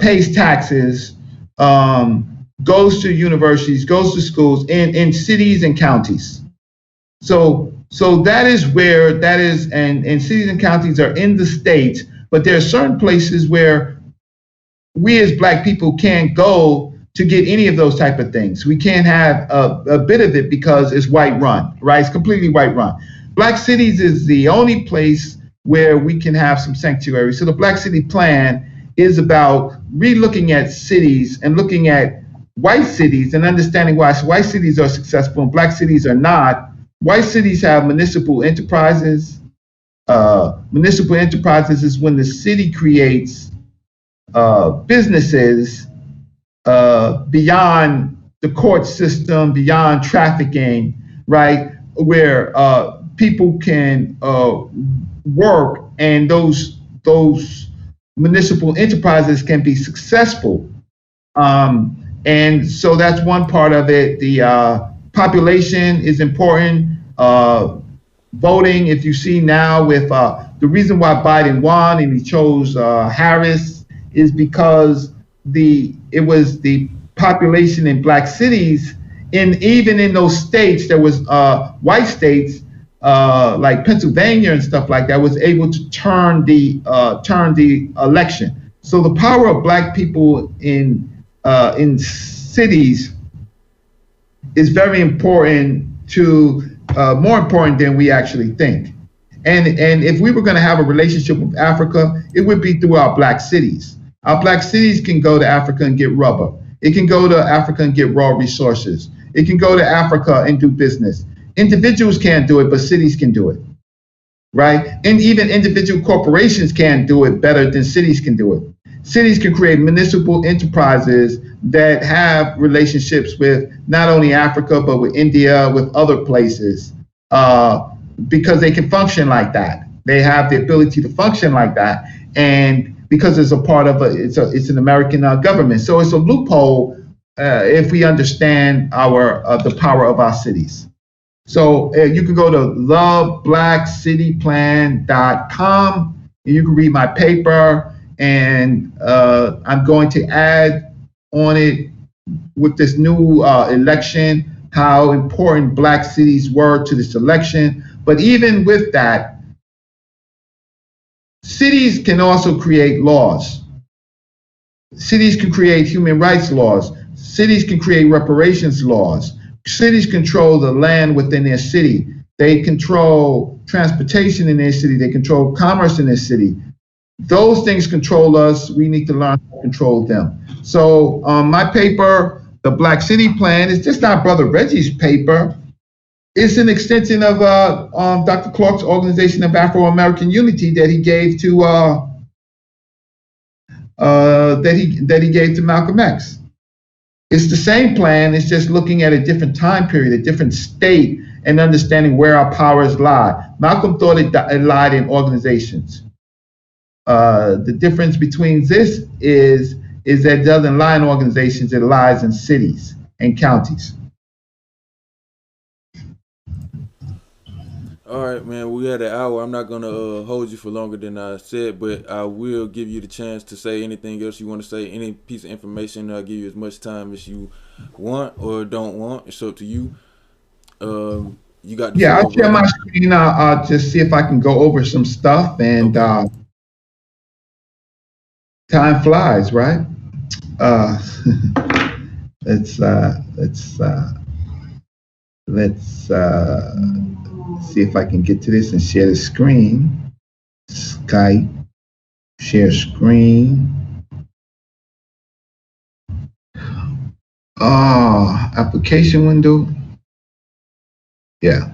pays taxes, goes to universities, goes to schools in cities and counties. So that is where that is, and cities and counties are in the states, but there are certain places where we as Black people can't go to get any of those type of things. We can't have a bit of it because it's white run, right? It's completely white run. Black cities is the only place where we can have some sanctuary. So the Black City Plan is about re-looking at cities and looking at white cities and understanding why white cities are successful and Black cities are not. White cities have municipal enterprises. Municipal enterprises is when the city creates businesses beyond the court system, beyond trafficking, right? Where people can work, and those municipal enterprises can be successful. And so that's one part of it. The population is important. Voting, if you see now with the reason why Biden won and he chose Harris is because it was the population in Black cities, even in those states, there was white states like Pennsylvania and stuff like that was able to turn the election. So the power of Black people in cities is very important to more important than we actually think. And if we were going to have a relationship with Africa, it would be through our Black cities. Our Black cities can go to Africa and get rubber. It can go to Africa and get raw resources. It can go to Africa and do business. Individuals can't do it, but cities can do it, right? And even individual corporations can't do it better than cities can do it. Cities can create municipal enterprises that have relationships with not only Africa, but with India, with other places, because they can function like that. They have the ability to function like that. And because it's a part of it's an American government. So it's a loophole if we understand the power of our cities. So you can go to loveblackcityplan.com and you can read my paper, and I'm going to add on it with this new election how important Black cities were to this election. But even with that, cities can also create laws. Cities can create human rights laws. Cities can create reparations laws. Cities control the land within their city. They control transportation in their city. They control commerce in their city. Those things control us. We need to learn how to control them. So my paper, The Black City Plan, is just not Brother Reggie's paper. It's an extension of Dr. Clark's Organization of Afro-American Unity that he gave to Malcolm X. It's the same plan. It's just looking at a different time period, a different state, and understanding where our powers lie. Malcolm thought it lied in organizations. The difference between this is that it doesn't lie in organizations, it lies in cities and counties. All right, man, we had an hour. I'm not going to hold you for longer than I said, but I will give you the chance to say anything else you want to say, any piece of information. I'll give you as much time as you want or don't want. It's up to you. You got the I'll share my screen. I'll just see if I can go over some stuff, and okay. Time flies, right? Let's see if I can get to this and share the screen. Skype, share screen. Application window. Yeah,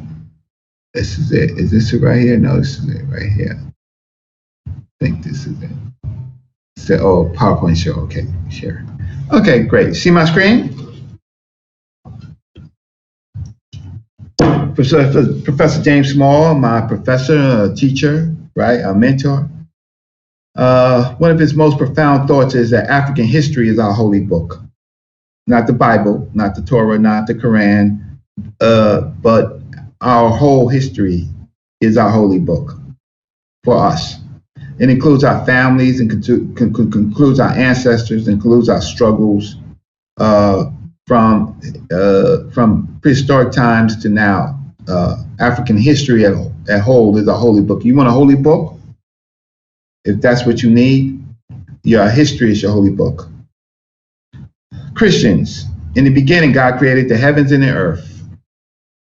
this is it. Is this it right here? No, this is it right here. I think this is it. So, PowerPoint show. Okay, share. Okay, great. See my screen? Professor James Small, my professor, teacher, right, a mentor. One of his most profound thoughts is that African history is our holy book. not the Bible, not the Torah, not the Quran, but our whole history is our holy book for us. It includes our families and concludes our ancestors, includes our struggles from prehistoric times to now. African history at whole is a holy book. You want a holy book? If that's what you need, your history is your holy book. Christians, in the beginning, God created the heavens and the earth.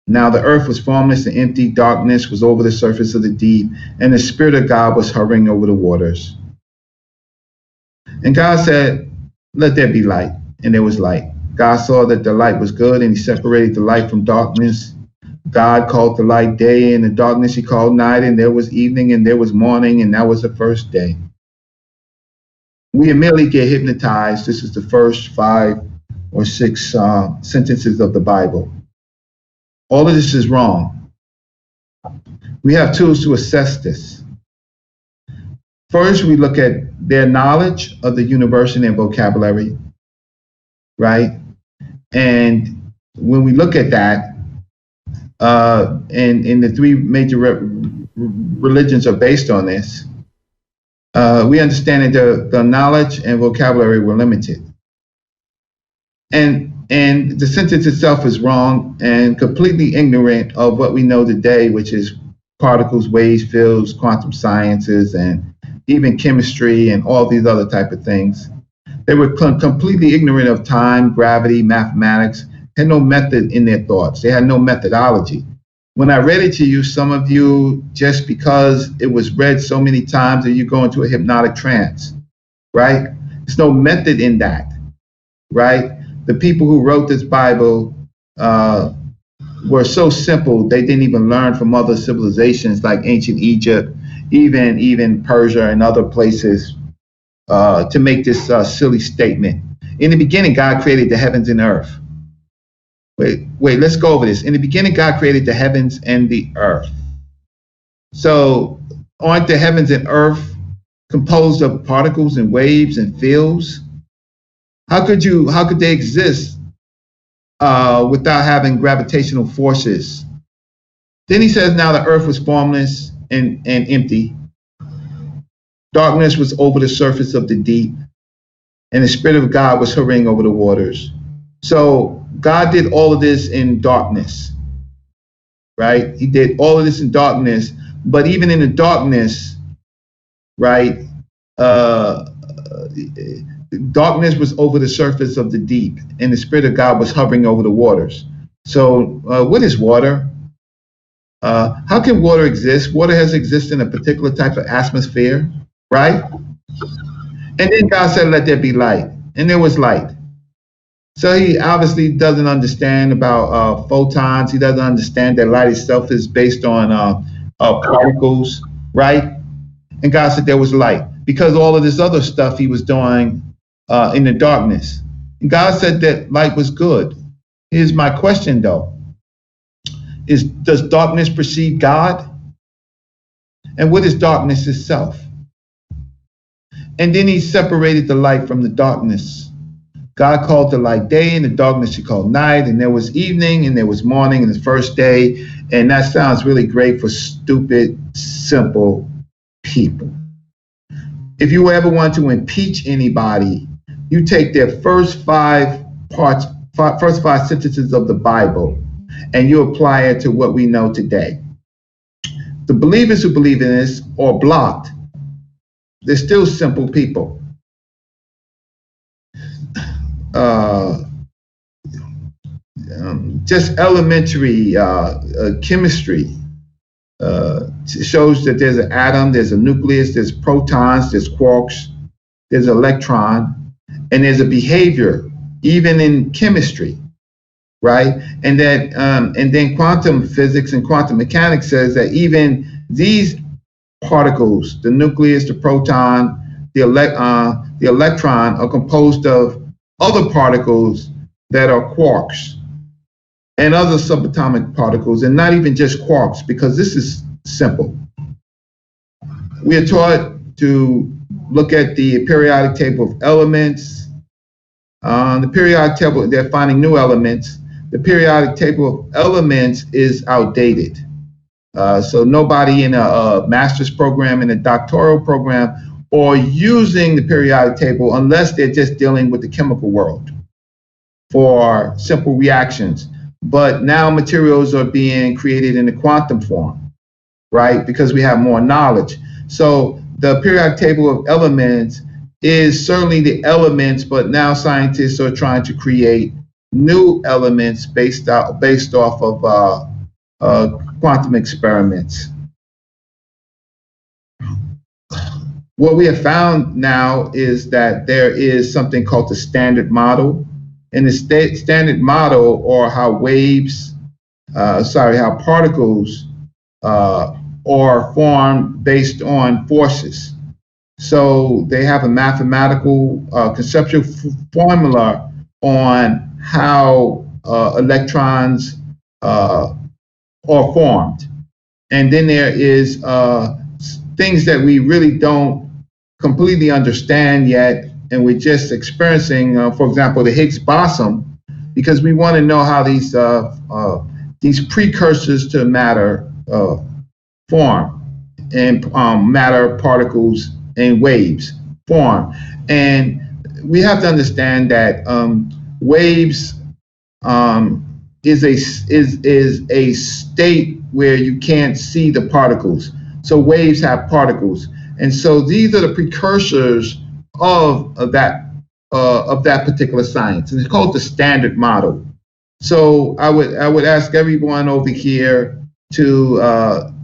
Now the earth was formless and empty, darkness was over the surface of the deep, and the Spirit of God was hovering over the waters. And God said, let there be light, and there was light. God saw that the light was good, and he separated the light from darkness. God called the light day, and the darkness he called night, and there was evening, and there was morning, and that was the first day. We immediately get hypnotized. This is the first 5 or 6 sentences of the Bible. All of this is wrong. We have tools to assess this. First, we look at their knowledge of the universe and their vocabulary, right? And when we look at that, and the 3 major religions are based on this, we understand that the knowledge and vocabulary were limited. And the sentence itself is wrong and completely ignorant of what we know today, which is particles, waves, fields, quantum sciences, and even chemistry and all these other type of things. They were completely ignorant of time, gravity, mathematics, had no method in their thoughts. They had no methodology. When I read it to you, some of you, just because it was read so many times that you go into a hypnotic trance, right? There's no method in that, right? The people who wrote this Bible were so simple, they didn't even learn from other civilizations like ancient Egypt, even Persia and other places to make this silly statement. In the beginning, God created the heavens and earth. Wait, let's go over this. In the beginning, God created the heavens and the earth. So aren't the heavens and earth composed of particles and waves and fields? How could they exist without having gravitational forces? Then he says, now the earth was formless and empty. Darkness was over the surface of the deep, and the Spirit of God was hovering over the waters. So God did all of this in darkness, right? He did all of this in darkness, but even in the darkness, right, darkness was over the surface of the deep, and the Spirit of God was hovering over the waters. So what is water? How can water exist? Water has existed in a particular type of atmosphere, right? And then God said, let there be light, and there was light. So he obviously doesn't understand about photons. He doesn't understand that light itself is based on particles, right? And God said there was light because all of this other stuff he was doing in the darkness. And God said that light was good. Here's my question though. Does darkness precede God? And what is darkness itself? And then he separated the light from the darkness. God called the light day, and the darkness he called night, and there was evening, and there was morning, and the first day. And that sounds really great for stupid, simple people. If you ever want to impeach anybody, you take their first 5 sentences of the Bible, and you apply it to what we know today. The believers who believe in this are blocked. They're still simple people. Just elementary chemistry shows that there's an atom, there's a nucleus, there's protons, there's quarks, there's an electron, and there's a behavior, even in chemistry, right? And that, and then quantum physics and quantum mechanics says that even these particles, the nucleus, the proton, the electron, are composed of other particles that are quarks and other subatomic particles, and not even just quarks, because this is simple. We are taught to look at the periodic table of elements, The periodic table, they're finding new elements. The periodic table of elements is outdated. So nobody in a master's program, in a doctoral program, or using the periodic table unless they're just dealing with the chemical world for simple reactions. But now materials are being created in the quantum form, right? Because we have more knowledge. So the periodic table of elements is certainly the elements, but now scientists are trying to create new elements based off of quantum experiments. What we have found now is that there is something called the standard model. And the standard model, or how how particles are formed based on forces. So they have a mathematical conceptual formula on how electrons are formed. And then there is things that we really don't completely understand yet, and we're just experiencing, for example, the Higgs boson, because we want to know how these precursors to matter form, and matter particles and waves form. And we have to understand that waves is a state where you can't see the particles. So waves have particles, and so these are the precursors of that particular science, and it's called the standard model. So I would ask everyone over here to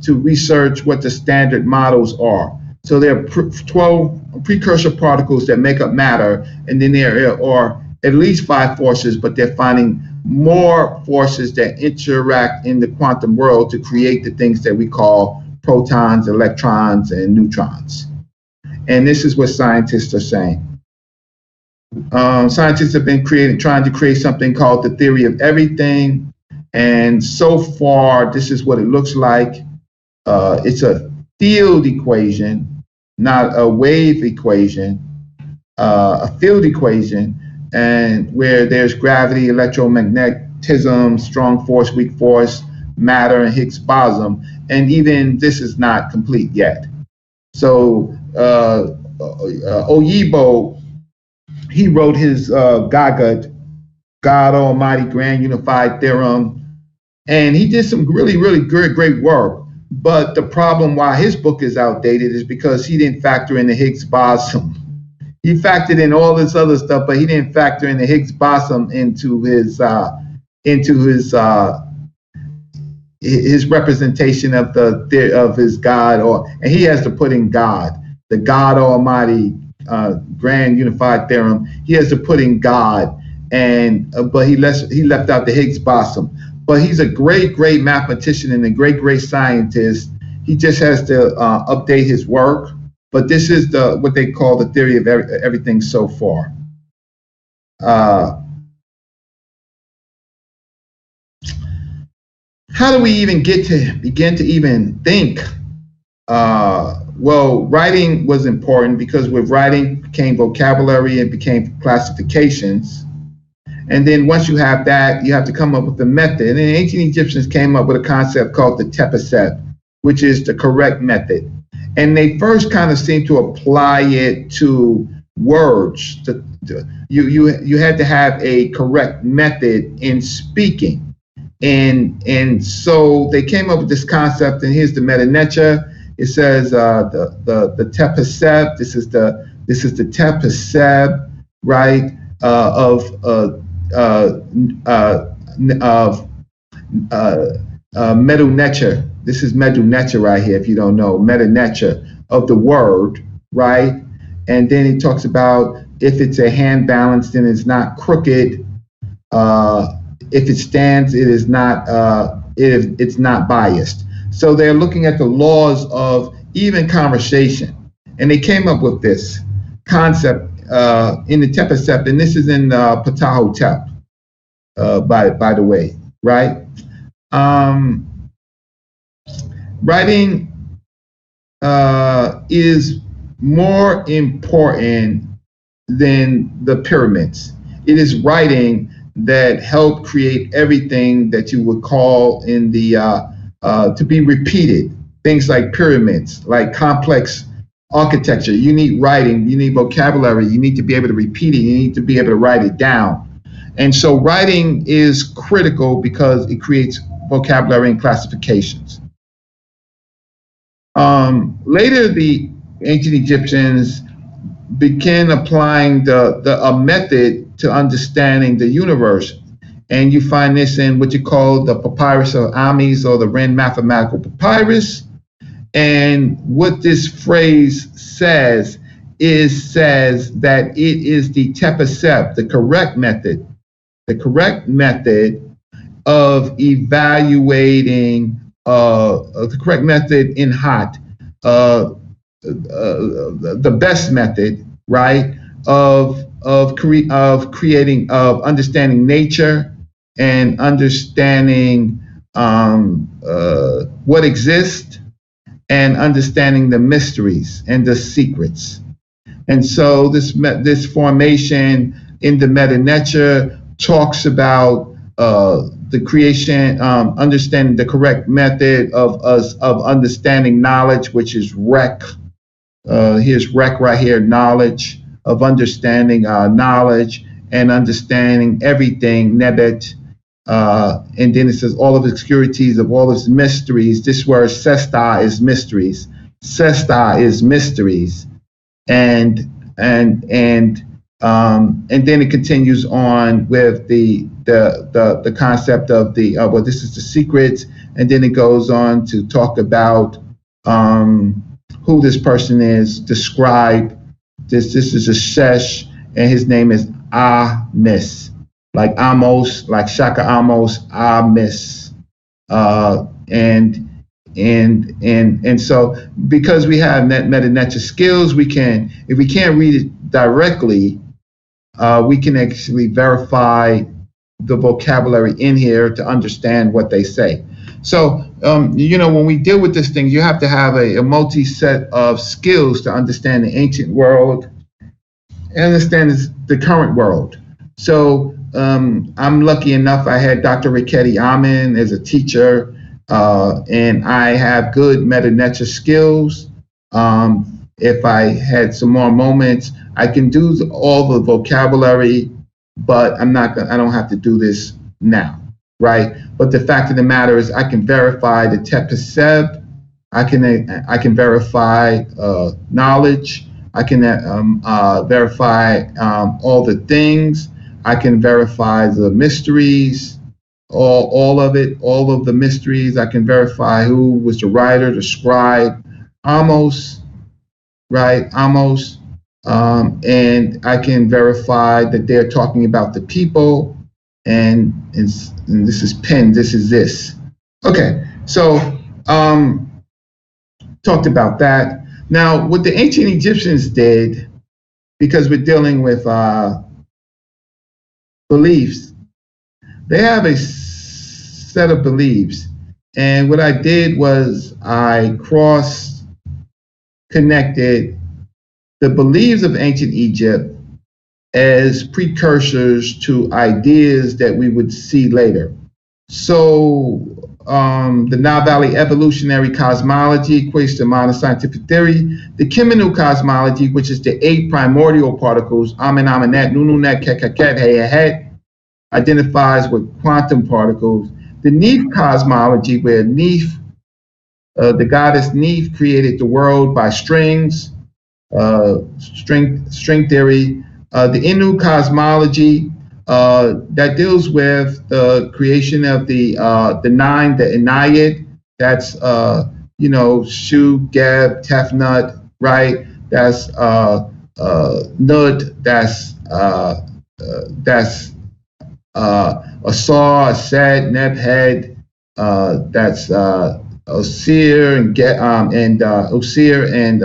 research what the standard models are. So there are 12 precursor particles that make up matter, and then there are at least 5 forces, but they're finding more forces that interact in the quantum world to create the things that we call protons, electrons, and neutrons. And this is what scientists are saying. Scientists have been trying to create something called the theory of everything. And so far, this is what it looks like. It's a field equation, not a wave equation, a field equation, and where there's gravity, electromagnetism, strong force, weak force, matter, and Higgs boson. And even this is not complete yet. So Oyibo, he wrote his God Almighty Grand Unified Theorem, and he did some really, really great work. But the problem why his book is outdated is because he didn't factor in the Higgs boson. He factored in all this other stuff, but he didn't factor in the Higgs boson into his representation of his God, and he has to put in God, the God Almighty Grand Unified Theorem. He has to put in God, but he left out the Higgs boson. But he's a great mathematician and a great scientist. He just has to update his work. But this is what they call the theory of everything so far. How do we even begin to even think? Well, writing was important because with writing became vocabulary and became classifications. And then once you have that, you have to come up with a method. And the ancient Egyptians came up with a concept called the tepesep, which is the correct method. And they first kind of seemed to apply it to words. You had to have a correct method in speaking. And so they came up with this concept, and here's the N.E.W. It says the tepesep. This is the tepesep, right? N.E.W. This is N.E.W. right here, if you don't know, N.E.W. of the word, right? And then it talks about if it's a hand balance, then it's not crooked. If it stands, it is not. It's not biased. So they're looking at the laws of even conversation, and they came up with this concept in the tepesep, and this is in Ptahhotep, by the way, right? Writing is more important than the pyramids. it is writing that helped create everything that you would call in the to be repeated. Things like pyramids, like complex architecture. You need writing, you need vocabulary, you need to be able to repeat it, you need to be able to write it down. And so writing is critical because it creates vocabulary and classifications. Later, the ancient Egyptians began applying a method to understanding the universe. And you find this in what you call the Papyrus of Ames, or the Ren Mathematical Papyrus. And what this phrase says that it is the tepesep, the correct method of evaluating, the correct method in hot, the best method, right, of understanding nature and understanding what exists, and understanding the mysteries and the secrets. And so this formation in the N.E.W. talks about the creation, understanding the correct method of understanding knowledge, which is rec. Here's rec right here, knowledge, of understanding knowledge and understanding everything, nebet. And then it says all of obscurities of all its mysteries. This word sesta is mysteries. Sesta is mysteries. And then it continues on with the concept of well, this is the secrets, and then it goes on to talk about who this person is, describe this. This is a shesh, and his name is Amis, like Amos, like Shaka Amos, Amis, and so because we have meta skills, we can, if we can't read it directly, we can actually verify the vocabulary in here to understand what they say. So, when we deal with this thing, you have to have a multi-set of skills to understand the ancient world and understand the current world. So I'm lucky enough, I had Dr. Riketti Amin as a teacher, and I have good meta skills. If I had some more moments, I can do all the vocabulary, but I don't have to do this now, right? But the fact of the matter is, I can verify the tepeseb, I can verify knowledge, I can verify all the things, I can verify the mysteries, all of it, all of the mysteries. I can verify who was the writer, the scribe, Amos, right? Amos. And I can verify that they're talking about the people, and this is pen, this is this. Okay, so talked about that. Now, what the ancient Egyptians did, because we're dealing with beliefs, they have a set of beliefs, and what I did was I cross-connected the beliefs of ancient Egypt as precursors to ideas that we would see later. So the Nile Valley evolutionary cosmology equates to modern scientific theory. The Kemenu cosmology, which is the 8 primordial particles, Amen, Amenet, Nununet, Kekaket, Heyahet, identifies with quantum particles. The N.E.W. cosmology, where N.E.W., the goddess N.E.W. created the world by strings, string theory. The N.E.W. cosmology that deals with the creation of the 9, the Enayad. That's Shu, Geb, Tefnut, right? That's Nud. That's Asar, Ased, Nebhed. That's Osir and Osir and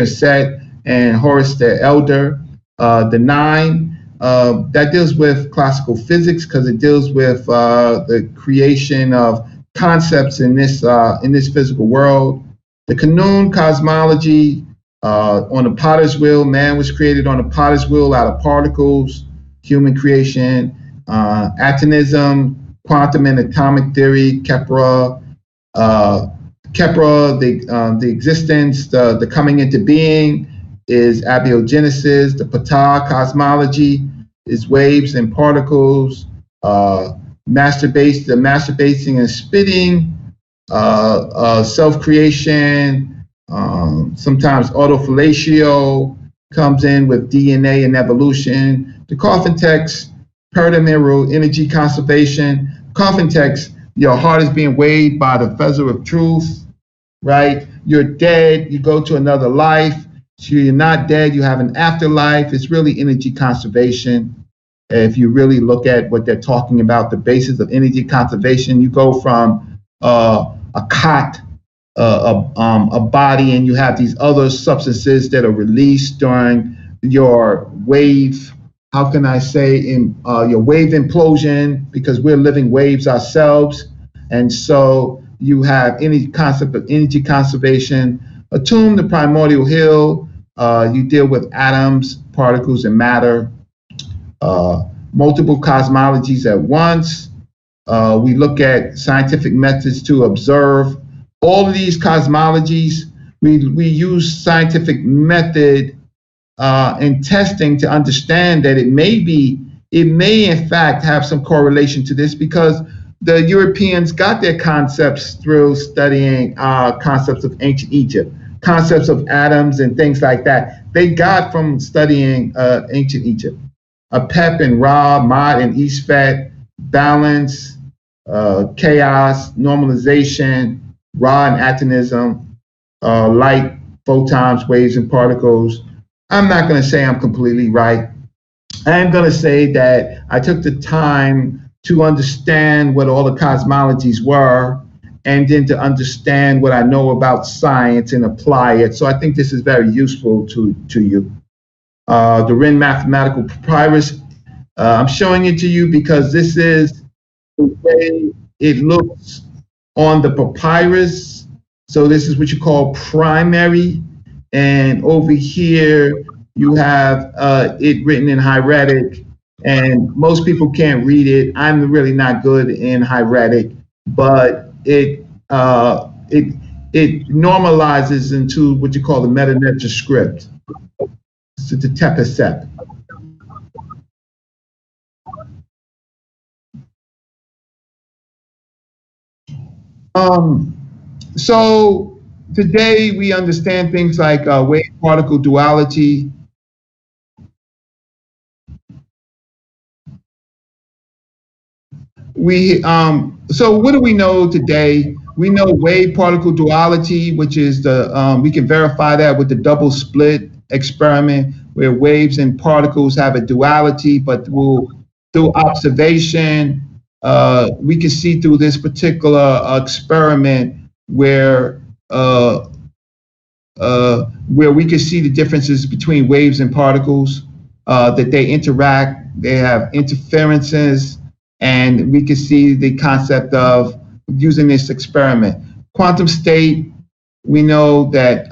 Set, and Horus the Elder. The 9 that deals with classical physics, because it deals with the creation of concepts in this physical world. The Kanun cosmology, on a potter's wheel, man was created on a potter's wheel out of particles. human creation, atomism, quantum and atomic theory, Kepler, the existence, the coming into being is abiogenesis, the Ptah cosmology is waves and particles, the masturbating and spitting, self-creation, sometimes autofellatio comes in with DNA and evolution. The coffin text, peritoneal energy conservation. Coffin text, your heart is being weighed by the feather of truth, right? You're dead, you go to another life. So you're not dead, you have an afterlife. It's really energy conservation. If you really look at what they're talking about, the basis of energy conservation, you go from a cot, a body, and you have these other substances that are released during your wave, how can I say, in your wave implosion, because we're living waves ourselves. And so you have any concept of energy conservation. Attuned to primordial hill, you deal with atoms, particles, and matter. Multiple cosmologies at once. We look at scientific methods to observe. All of these cosmologies, we use scientific method in testing to understand that it may in fact have some correlation to this, because the Europeans got their concepts through studying concepts of ancient Egypt, concepts of atoms and things like that. They got from studying ancient Egypt. Pep and Ra, Mod and Isfet, balance, chaos, normalization, Ra and atomism, light, photons, waves, and particles. I'm not going to say I'm completely right. I am going to say that I took the time to understand what all the cosmologies were, and then to understand what I know about science and apply it. So I think this is very useful to you. The Ren Mathematical Papyrus, I'm showing it to you because this is the way it looks on the papyrus. So this is what you call primary. And over here, you have it written in hieratic, and most people can't read it. I'm really not good in hieratic, but it normalizes into what you call the meta script. So the tepesep. So today we understand things like wave-particle duality. So what do we know today? We know wave-particle duality, which is we can verify that with the double slit experiment, where waves and particles have a duality, but through observation, we can see through this particular experiment where we can see the differences between waves and particles, that they interact, they have interferences, and we can see the concept of using this experiment. Quantum state, we know that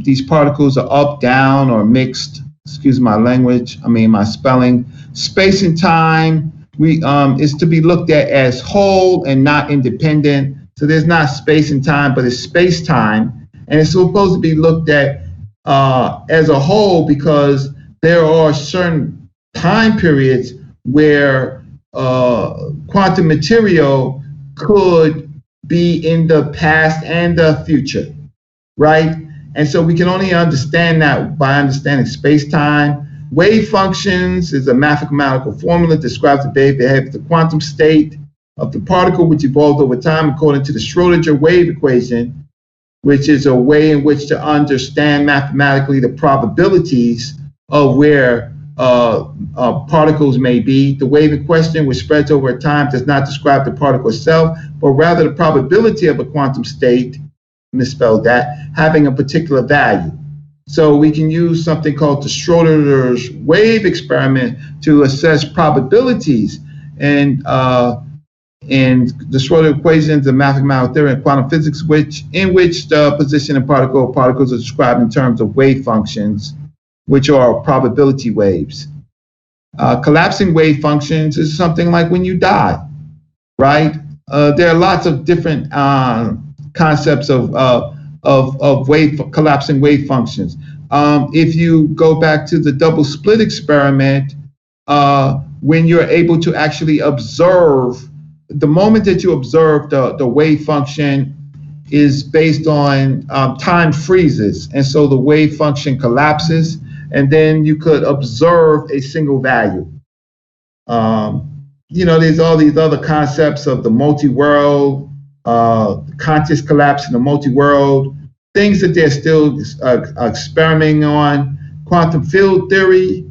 these particles are up, down, or mixed. Excuse my language, my spelling. Space and time is to be looked at as whole and not independent. So there's not space and time, but it's space-time. And it's supposed to be looked at as a whole, because there are certain time periods where quantum material could be in the past and the future, right? And so we can only understand that by understanding space-time. Wave functions is a mathematical formula that describes the behavior of the quantum state of the particle, which evolved over time according to the Schrodinger wave equation, which is a way in which to understand mathematically the probabilities of where particles may be. The wave in question, which spreads over time, does not describe the particle itself, but rather the probability of a quantum state, misspelled that, having a particular value. So we can use something called the Schrodinger's wave experiment to assess probabilities. And the Schrodinger equations of mathematical theory and quantum physics, in which the position of particles are described in terms of wave functions, which are probability waves. Collapsing wave functions is something like when you die, right? There are lots of different concepts of collapsing wave functions. If you go back to the double slit experiment, when you're able to actually observe, the moment that you observe the wave function is based on time freezes, and so the wave function collapses, and then you could observe a single value. There's all these other concepts of the multi-world, conscious collapse in the multi-world, things that they're still experimenting on. Quantum field theory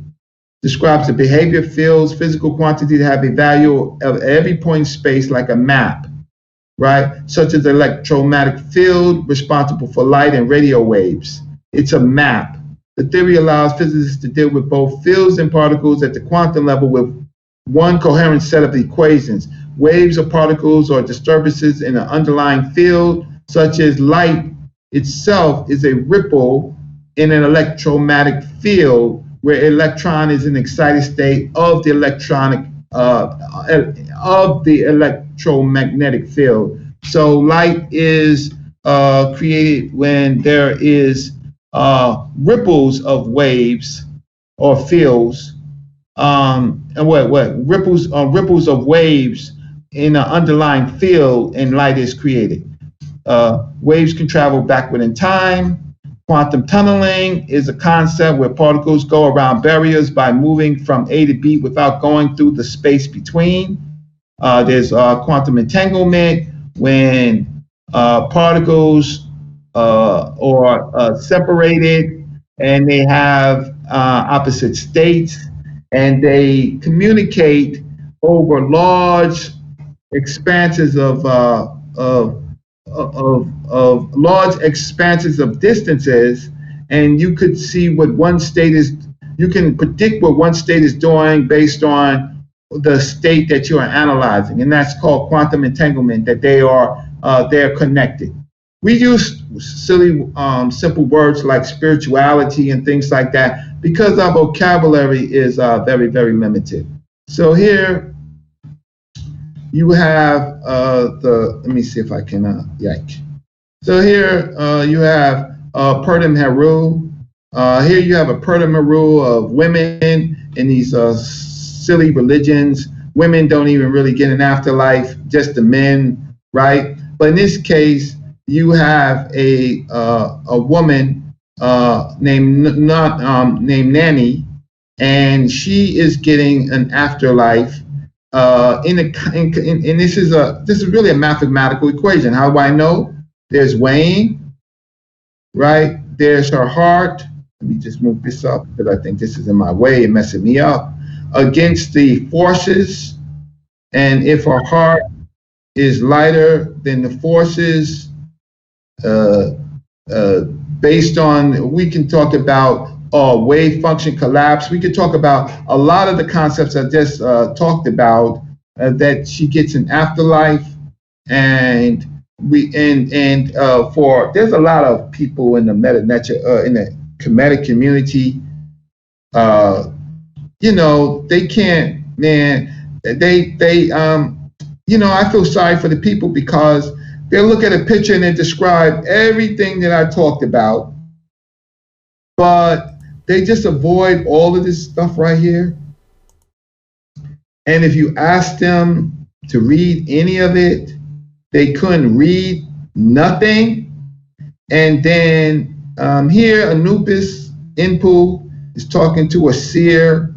describes the behavior of fields, physical quantities that have a value of every point in space, like a map, right? Such as the electromagnetic field responsible for light and radio waves. It's a map. The theory allows physicists to deal with both fields and particles at the quantum level with one coherent set of equations. Waves or particles or disturbances in an underlying field, such as light itself, is a ripple in an electromagnetic field where electron is in excited state of the electromagnetic field. So light is created when there is ripples of waves or fields, and ripples of waves in an underlying field, and light is created. Waves can travel backward in time. Quantum tunneling is a concept where particles go around barriers by moving from A to B without going through the space between. There's quantum entanglement when particles are separated and they have opposite states, and they communicate over large expanses of large expanses of distances, and you could see what one state is. You can predict what one state is doing based on the state that you are analyzing, and that's called quantum entanglement. That they're connected. We use silly, simple words like spirituality and things like that because our vocabulary is very, very limited. So here you have let me see if I can, yike. So here you have Purdom Heru. Here you have a Purdom Heru of women in these silly religions. Women don't even really get an afterlife, just the men, right? But in this case, you have a woman named Nanny, and she is getting an afterlife. And this is really a mathematical equation. How do I know? There's weighing, right? There's her heart. Let me just move this up because I think this is in my way and messing me up. Against the forces, and if her heart is lighter than the forces, based on, we can talk about wave function collapse. We could talk about a lot of the concepts I just talked about, that she gets an afterlife, and there's a lot of people in the in the Kemetic community, they can't, man, I feel sorry for the people because they look at a picture and they describe everything that I talked about, but they just avoid all of this stuff right here. And if you ask them to read any of it, they couldn't read nothing. And then here, Anubis Inpu is talking to a seer.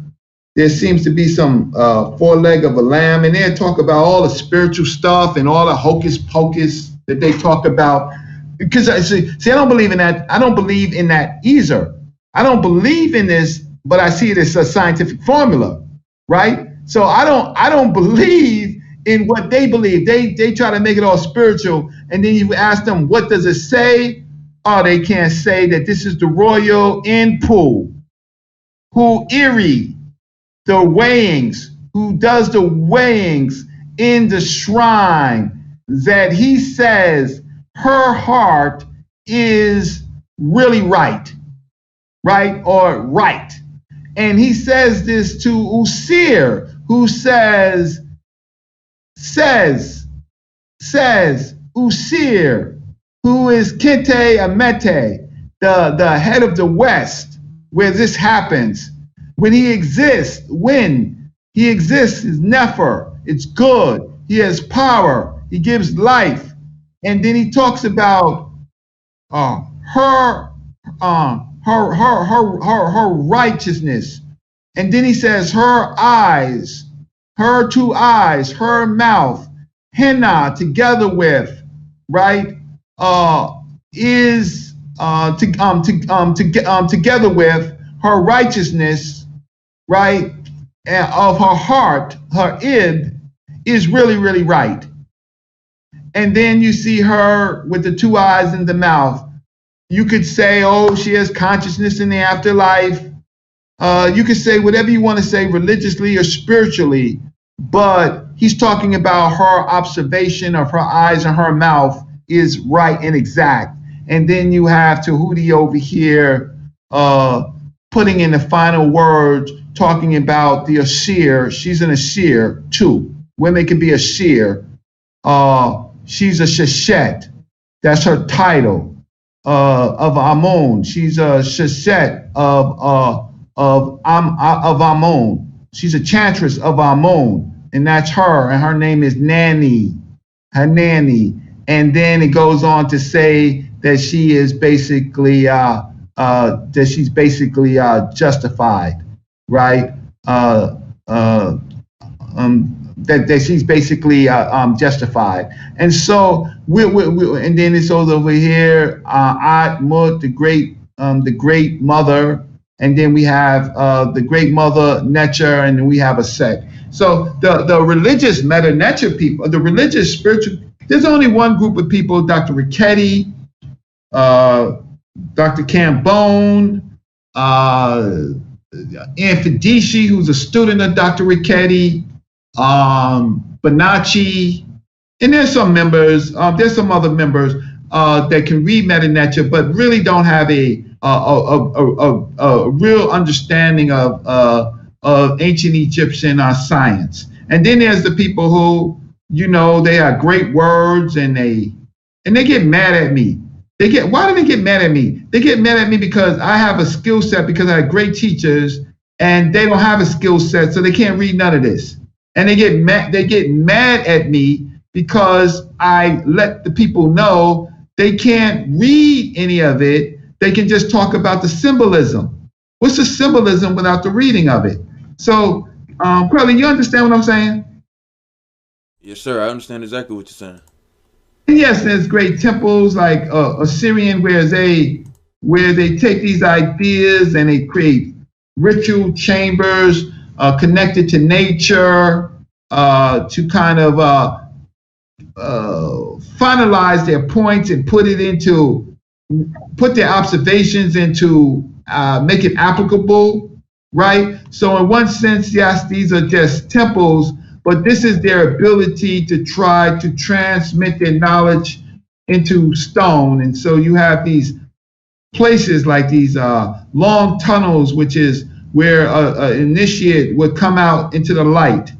There seems to be some foreleg of a lamb, and they talk about all the spiritual stuff and all the hocus pocus that they talk about. Because I see, I don't believe in that. I don't believe in that either. I don't believe in this, but I see it as a scientific formula, right? So I don't believe in what they believe. They try to make it all spiritual, and then you ask them, what does it say? Oh, they can't say that this is the royal Inpu, who the weighings, who does the weighings in the shrine, that he says her heart is really right, or right. And he says this to Usir, who says, Usir, who is Kente Amete, the head of the West, where this happens. When he exists is Nefer, it's good, he has power, he gives life. And then he talks about her righteousness. And then he says her eyes, her two eyes, her mouth, henna together with, right, together with her righteousness, right, and of her heart, her id, is really, really right. And then you see her with the two eyes and the mouth. You could say, oh, she has consciousness in the afterlife. You could say whatever you want to say religiously or spiritually, but he's talking about her observation of her eyes and her mouth is right and exact. And then you have Tahuti over here putting in the final words, talking about the Ashir. She's an Ashir too. Women can be Ashir. She's a Sheshet. That's her title of Amun. She's a Sheshet of Amun. She's a chantress of Amun, and that's her. And her name is Nanny, Hanani. And then it goes on to say that she is basically justified, right? That she's basically justified. And so and then it's over here, Atmut, the great mother, and then we have the great mother Netcher, and then we have a sect. So the religious meta Netcher people, the religious spiritual, there's only one group of people, Dr. Richetti, Dr. Cambone, Infedici, who's a student of Dr. Richetti, Bonacci, and there's some members, there's some other members that can read Meta Netcher, but really don't have a real understanding of ancient Egyptian science. And then there's the people who, you know, they have great words and they get mad at me. Why do they get mad at me? They get mad at me because I have a skill set, because I have great teachers, and they don't have a skill set, so they can't read none of this. And they get mad at me because I let the people know they can't read any of it. They can just talk about the symbolism. What's the symbolism without the reading of it? So, Kweli, you understand what I'm saying? Yes, sir. I understand exactly what you're saying. And yes, there's great temples like Assyrian, where they take these ideas and they create ritual chambers connected to nature to kind of finalize their points and put their observations into make it applicable, right? So in one sense, yes, these are just temples, but this is their ability to try to transmit their knowledge into stone. And so you have these places like these long tunnels, which is where an initiate would come out into the light,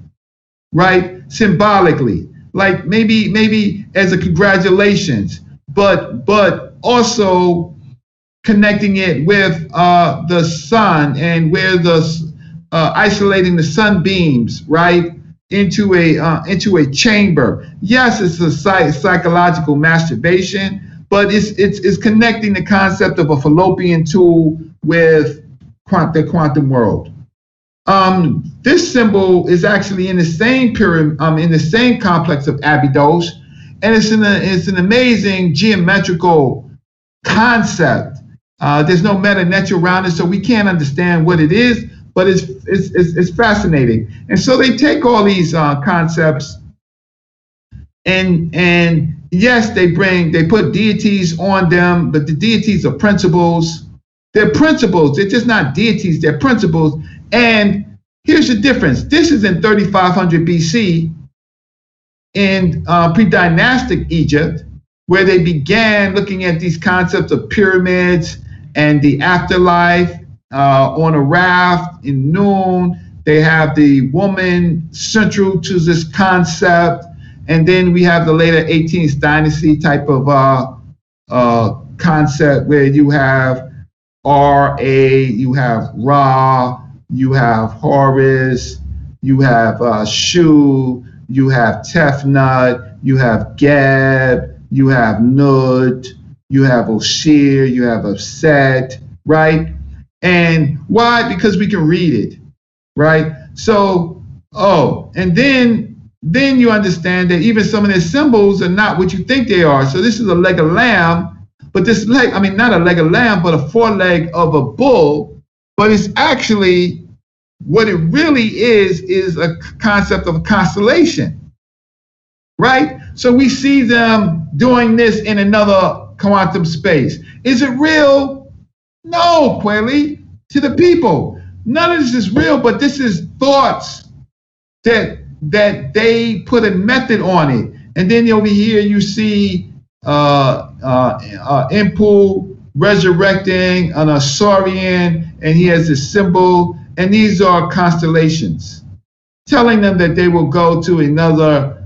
right? Symbolically, like maybe as a congratulations, but also connecting it with the sun, and where the isolating the sunbeams, right, into a chamber. Yes, it's a psychological masturbation, but it's connecting the concept of a fallopian tool with the quantum world. This symbol is actually in the same pyramid, in the same complex of Abydos, and it's an amazing geometrical concept. There's no meta network around it, so we can't understand what it is, but it's fascinating. And so they take all these concepts, and yes, they put deities on them, but the deities are principles. They're principles. They're just not deities. They're principles. And here's the difference. This is in 3500 BC in pre-dynastic Egypt, where they began looking at these concepts of pyramids and the afterlife on a raft in noon. They have the woman central to this concept. And then we have the later 18th dynasty type of concept where you have Ra, you have Ra, you have Horus, you have Shu, you have Tefnut, you have Geb, you have Nud, you have Oshir, you have Set, right? And why? Because we can read it, right? So, and then you understand that even some of their symbols are not what you think they are. So this is a leg of lamb, but this leg, I mean, not a leg of lamb, but a foreleg of a bull, but it's actually, what it really is a concept of a constellation, right? So we see them doing this in another quantum space. Is it real? No, Kweli, to the people. None of this is real, but this is thoughts that they put a method on it. And then over here you see Impu resurrecting an Asaurian, and he has a symbol, and these are constellations, telling them that they will go to another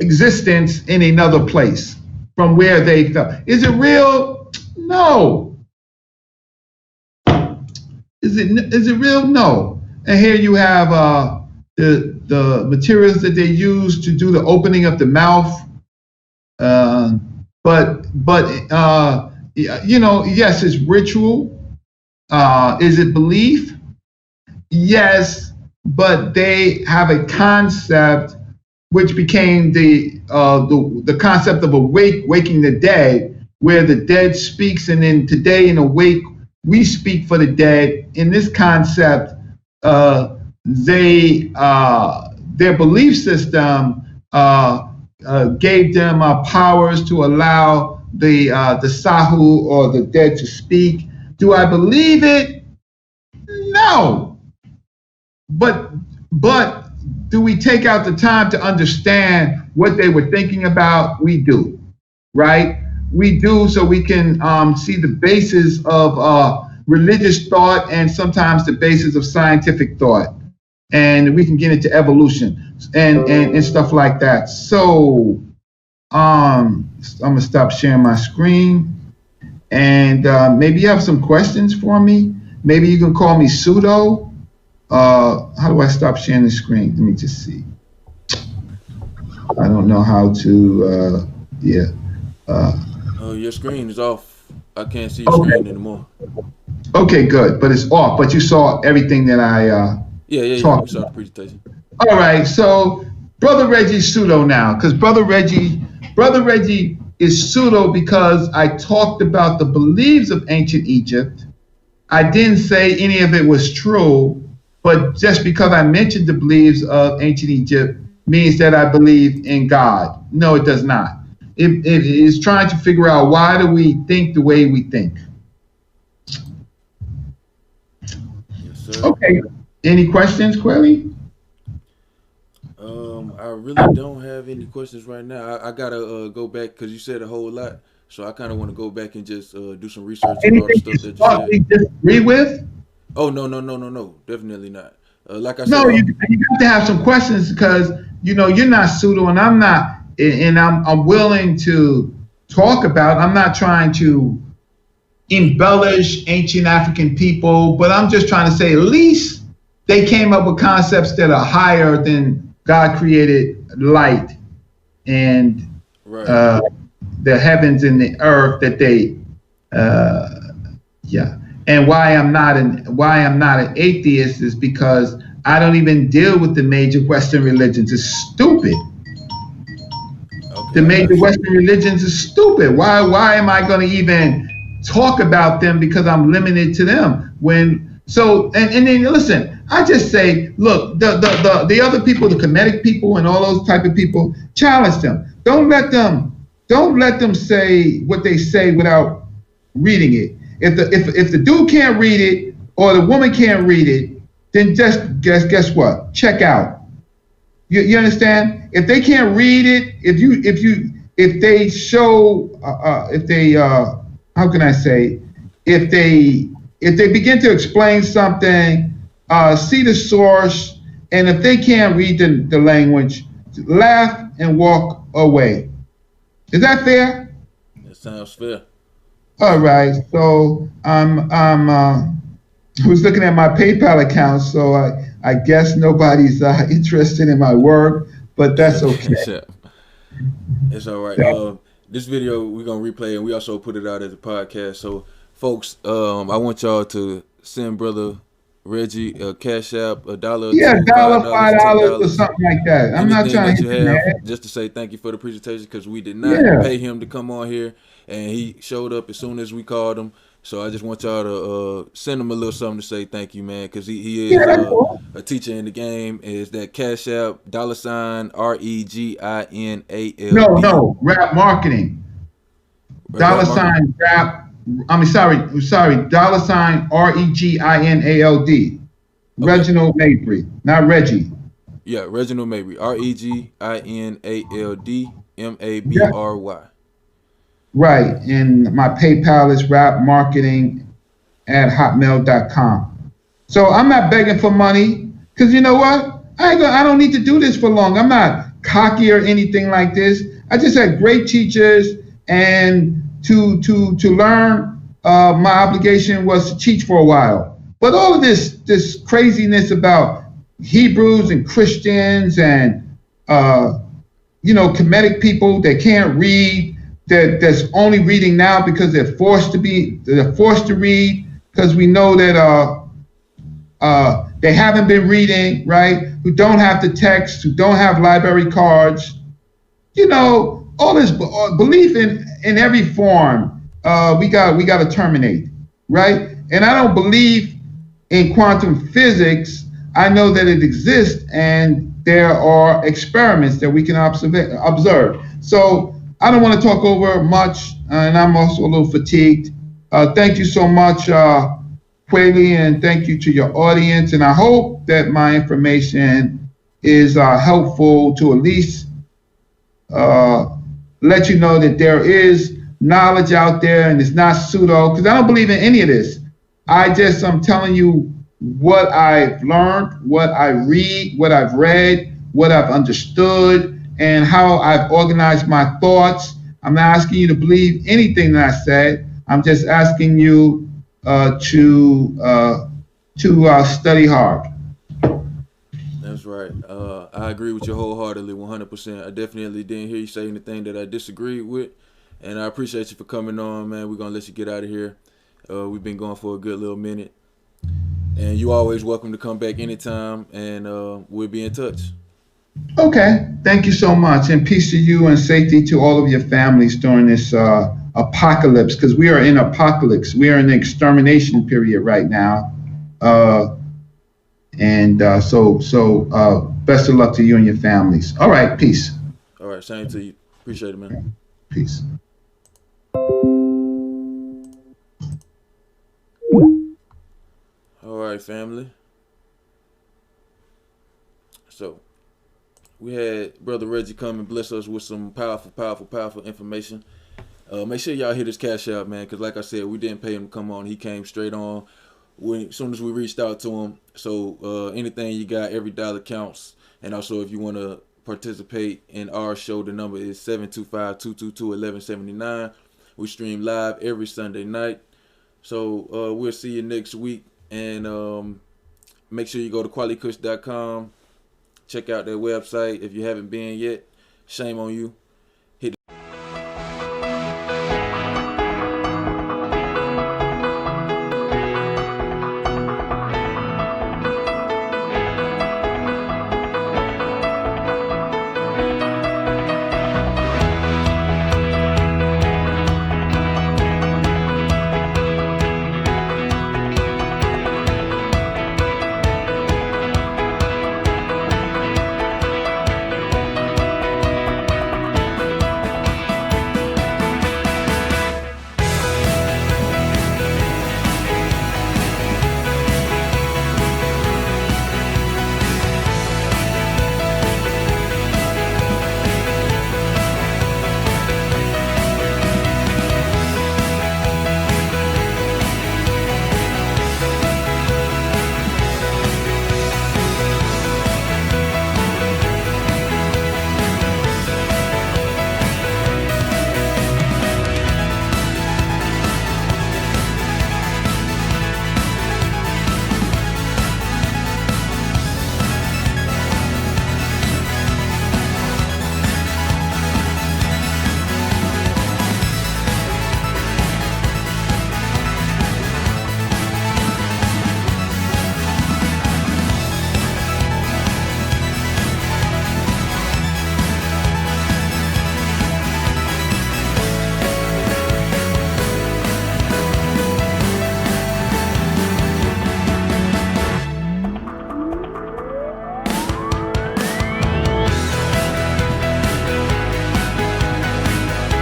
existence in another place from where they fell. Is it real? No. Is it real? No. And here you have the materials that they use to do the opening of the mouth. But you know, yes, it's ritual. Is it belief? Yes, but they have a concept which became the concept of waking the dead, where the dead speaks, and then today in Awake we speak for the dead. In this concept, their belief system gave them powers to allow the Sahu or the dead to speak. Do I believe it? No. But do we take out the time to understand what they were thinking about? We do, right? We do, so we can see the basis of religious thought and sometimes the basis of scientific thought. And we can get into evolution and stuff like that. So I'm gonna stop sharing my screen, and maybe you have some questions for me. Maybe you can call me Pseudo. How do I stop sharing the screen? Let me just see. I don't know how to, Oh, your screen is off. I can't see your screen anymore. Okay, good, but it's off. But you saw everything that I Yeah, we saw the presentation. All right, so Brother Reggie's pseudo now, because Brother Reggie is pseudo because I talked about the beliefs of ancient Egypt. I didn't say any of it was true, but just because I mentioned the beliefs of ancient Egypt means that I believe in God. No, it does not. It is trying to figure out, why do we think the way we think? Yes, sir. Okay. Any questions, Kweli? I really don't have any questions right now. I gotta go back because you said a whole lot, so I kind of want to go back and just do some research on all the stuff that you said. Disagree with? Oh, no, definitely not. Like I said, No, you have to have some questions, because you know you're not pseudo and I'm not, and I'm willing to talk about. I'm not trying to embellish ancient African people, but I'm just trying to say, at least they came up with concepts that are higher than God created light and right. the heavens and the earth. That they, And why I'm not an atheist is because I don't even deal with the major Western religions. It's stupid. Okay, the major Western religions is stupid. Why am I going to even talk about them, because I'm limited to them? And then listen, I just say, look, the other people, the Kemetic people and all those type of people, challenge them. Don't let them say what they say without reading it. If the dude can't read it or the woman can't read it, then just guess what? Check out. You understand? If they can't read it, if they show how can I say, if they begin to explain something, see the source, and if they can't read the language, laugh and walk away. Is that fair? That sounds fair. All right. So I was looking at my PayPal account, so I guess nobody's interested in my work, but that's okay. It's all right. This video we're gonna replay, and we also put it out as a podcast. So, folks, I want y'all to send brother Reggie a cash app, $1, Yeah, $2, dollar, $5, $5 or $10, something like that. I'm not anything trying that to you hit the have, man. just to say thank you for the presentation, because we did not Yeah. pay him to come on here, and he showed up as soon as we called him. So I just want y'all to send him a little something to say thank you, man, because he is Yeah, that's cool. a teacher in the game. Is that cash app, $REGINALD. No, rap marketing. Dollar Rap marketing. sign rap. I mean, sorry. Dollar sign REGINALD. Okay. Reginald Mabry, not Reggie. Yeah, Reginald Mabry. Yeah. REGINALDMABRY. Right. And my PayPal is rapmarketing@hotmail.com. So I'm not begging for money because you know what? I don't need to do this for long. I'm not cocky or anything like this. I just had great teachers, and to learn, my obligation was to teach for a while. But all of this craziness about Hebrews and Christians and Kemetic people that can't read, that's only reading now because they're forced to read, because we know that they haven't been reading, right? Who don't have the text, who don't have library cards. All this belief in every form, we got to terminate, right? And I don't believe in quantum physics. I know that it exists, and there are experiments that we can observe. So I don't want to talk over much, and I'm also a little fatigued. Thank you so much, Kweli, and thank you to your audience. And I hope that my information is helpful to at least let you know that there is knowledge out there, and it's not pseudo, because I don't believe in any of this. I'm telling you what I've learned, what I read, what I've read, what I've understood, and how I've organized my thoughts. I'm not asking you to believe anything that I said. I'm just asking you to study hard. That's right. I agree with you wholeheartedly, 100%. I definitely didn't hear you say anything that I disagreed with, and I appreciate you for coming on, man. We're gonna let you get out of here. We've been going for a good little minute, and you always welcome to come back anytime, and we'll be in touch. Okay, thank you so much, and peace to you and safety to all of your families during this apocalypse, because we are in apocalypse. We are in the extermination period right now, and so best of luck to you and your families. All right, peace. All right, same to you. Appreciate it, man. Peace. All right, family. So we had Brother Reggie come and bless us with some powerful information. Make sure y'all hit his cash out, man, because like I said, we didn't pay him to come on. He came straight on as soon as we reached out to him. So anything you got, every dollar counts. And also, if you want to participate in our show, the number is 725-222-1179. We stream live every Sunday night. So we'll see you next week. And make sure you go to QualityKush.com. Check out their website if you haven't been yet. Shame on you.